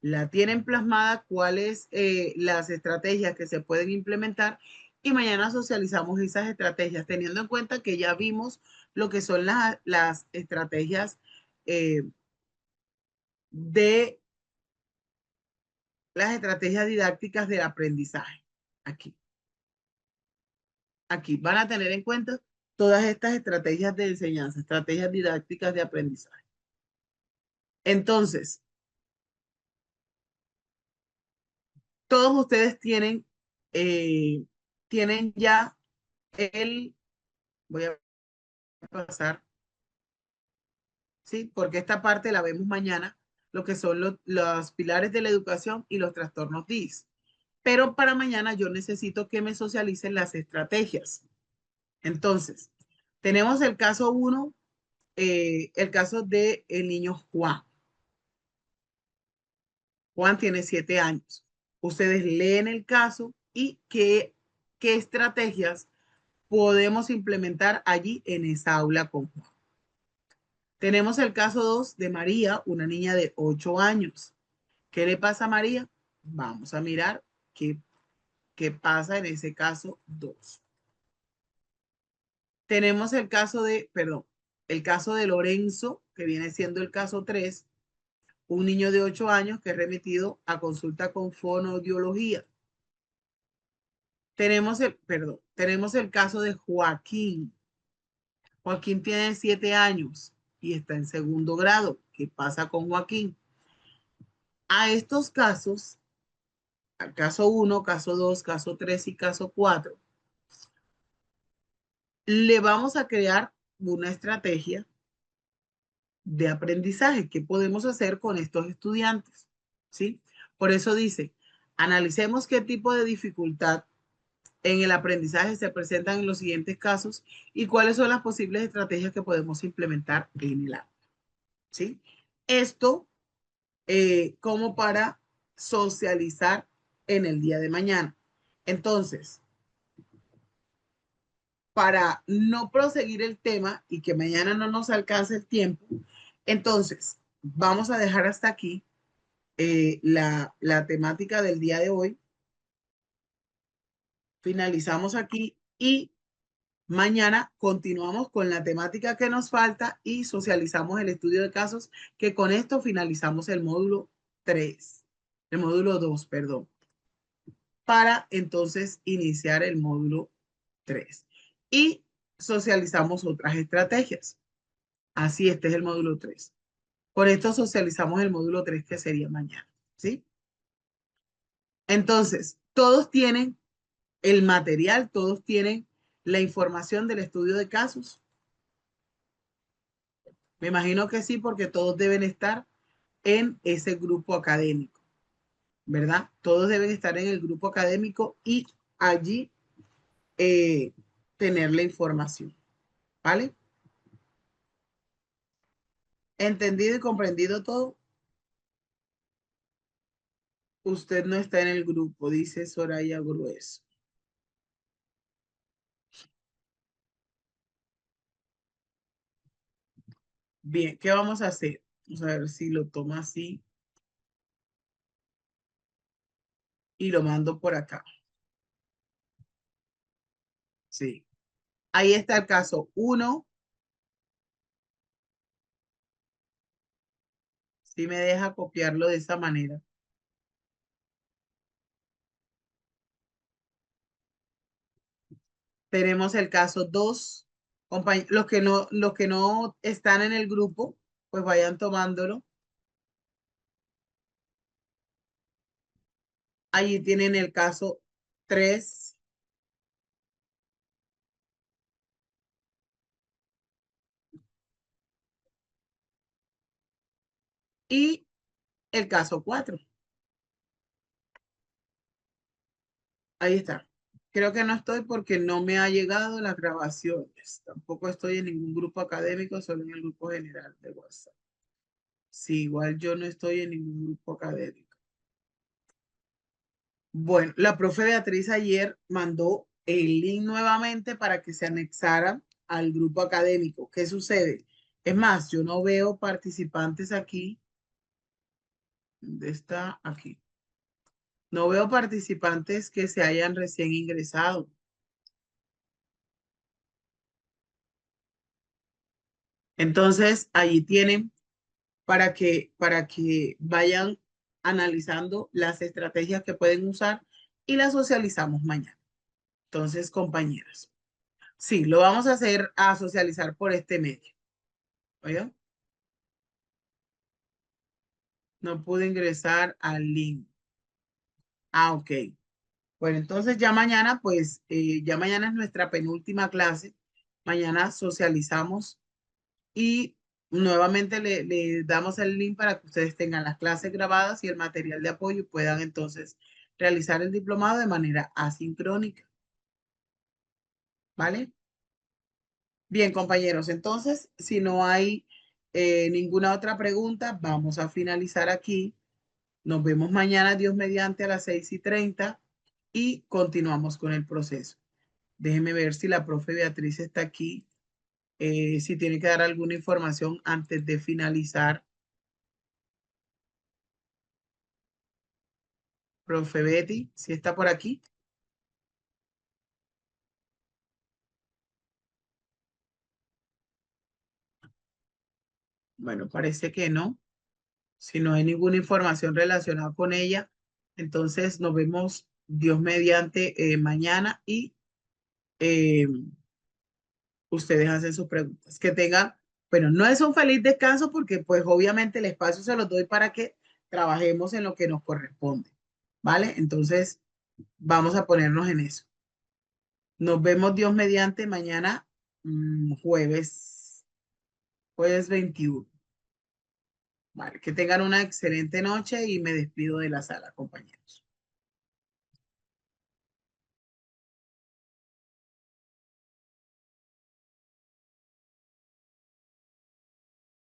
la tienen plasmada, cuáles las estrategias que se pueden implementar y mañana socializamos esas estrategias, teniendo en cuenta que ya vimos lo que son las estrategias eh, de las estrategias didácticas del aprendizaje. Aquí, aquí van a tener en cuenta todas estas estrategias de enseñanza, estrategias didácticas de aprendizaje. Entonces, todos ustedes tienen ya voy a pasar, ¿sí? Porque esta parte la vemos mañana, lo que son los pilares de la educación y los trastornos DIS. Pero para mañana yo necesito que me socialicen las estrategias. Entonces, tenemos el caso 1, el caso del niño Juan. Juan tiene 7 años. Ustedes leen el caso y qué estrategias podemos implementar allí en esa aula con Juan. Tenemos el caso 2 de María, una niña de 8 años. ¿Qué le pasa a María? Vamos a mirar qué pasa en ese caso 2. Tenemos el caso de Lorenzo, que viene siendo el caso 3, un niño de 8 años que es remitido a consulta con fonoaudiología. Tenemos el caso de Joaquín. Joaquín tiene 7 años y está en segundo grado. ¿Qué pasa con Joaquín? A estos casos, al caso 1, caso 2, caso 3 y caso 4, le vamos a crear una estrategia de aprendizaje. ¿Qué podemos hacer con estos estudiantes? ¿Sí? Por eso dice, analicemos qué tipo de dificultad en el aprendizaje se presentan en los siguientes casos y cuáles son las posibles estrategias que podemos implementar en el aula. ¿Sí? Esto como para socializar en el día de mañana. Entonces, para no proseguir el tema y que mañana no nos alcance el tiempo, entonces vamos a dejar hasta aquí la temática del día de hoy. Finalizamos aquí y mañana continuamos con la temática que nos falta y socializamos el estudio de casos, que con esto finalizamos el módulo 3, el módulo 2, perdón, para entonces iniciar el módulo 3. Y socializamos otras estrategias. Así, este es el módulo 3. Por esto socializamos el módulo 3 que sería mañana, ¿sí? Entonces, todos tienen el material, todos tienen la información del estudio de casos. Me imagino que sí, porque todos deben estar en ese grupo académico. ¿verdad? Todos deben estar en el grupo académico y allí tener la información, ¿vale? ¿Entendido y comprendido todo? Usted no está en el grupo, dice Soraya Grueso. Bien, ¿qué vamos a hacer? Vamos a ver si lo toma así y lo mando por acá. Sí. Ahí está el caso 1. Si me deja copiarlo de esa manera. Tenemos el caso 2. Los que no están en el grupo, pues vayan tomándolo. Allí tienen el caso 3 y el caso 4. Ahí está. Creo que no estoy porque no me ha llegado las grabaciones. Tampoco estoy en ningún grupo académico, solo en el grupo general de WhatsApp. Sí, igual yo no estoy en ningún grupo académico. Bueno, la profe Beatriz ayer mandó el link nuevamente para que se anexara al grupo académico. ¿Qué sucede? Es más, yo no veo participantes aquí. ¿Dónde está? Aquí. No veo participantes que se hayan recién ingresado. Entonces, allí tienen para que vayan analizando las estrategias que pueden usar y las socializamos mañana. Entonces, compañeras, sí, lo vamos a hacer a socializar por este medio. ¿Oye? No pude ingresar al link. Ah, ok. Bueno, entonces ya mañana, pues, ya mañana es nuestra penúltima clase. Mañana socializamos y nuevamente le damos el link para que ustedes tengan las clases grabadas y el material de apoyo y puedan entonces realizar el diplomado de manera asincrónica. ¿Vale? Bien, compañeros, entonces, si no hay ninguna otra pregunta, vamos a finalizar aquí. Nos vemos mañana, Dios mediante, a las 6:30 y continuamos con el proceso. Déjenme ver si la profe Beatriz está aquí, si tiene que dar alguna información antes de finalizar. Profe Betty, si está por aquí. Bueno, parece que no. Si no hay ninguna información relacionada con ella, entonces nos vemos Dios mediante mañana y eh, ustedes hacen sus preguntas. Que tengan, bueno, no es un feliz descanso porque pues obviamente el espacio se los doy para que trabajemos en lo que nos corresponde. ¿Vale? Entonces vamos a ponernos en eso. Nos vemos Dios mediante mañana, jueves 21. Vale, que tengan una excelente noche y me despido de la sala, compañeros.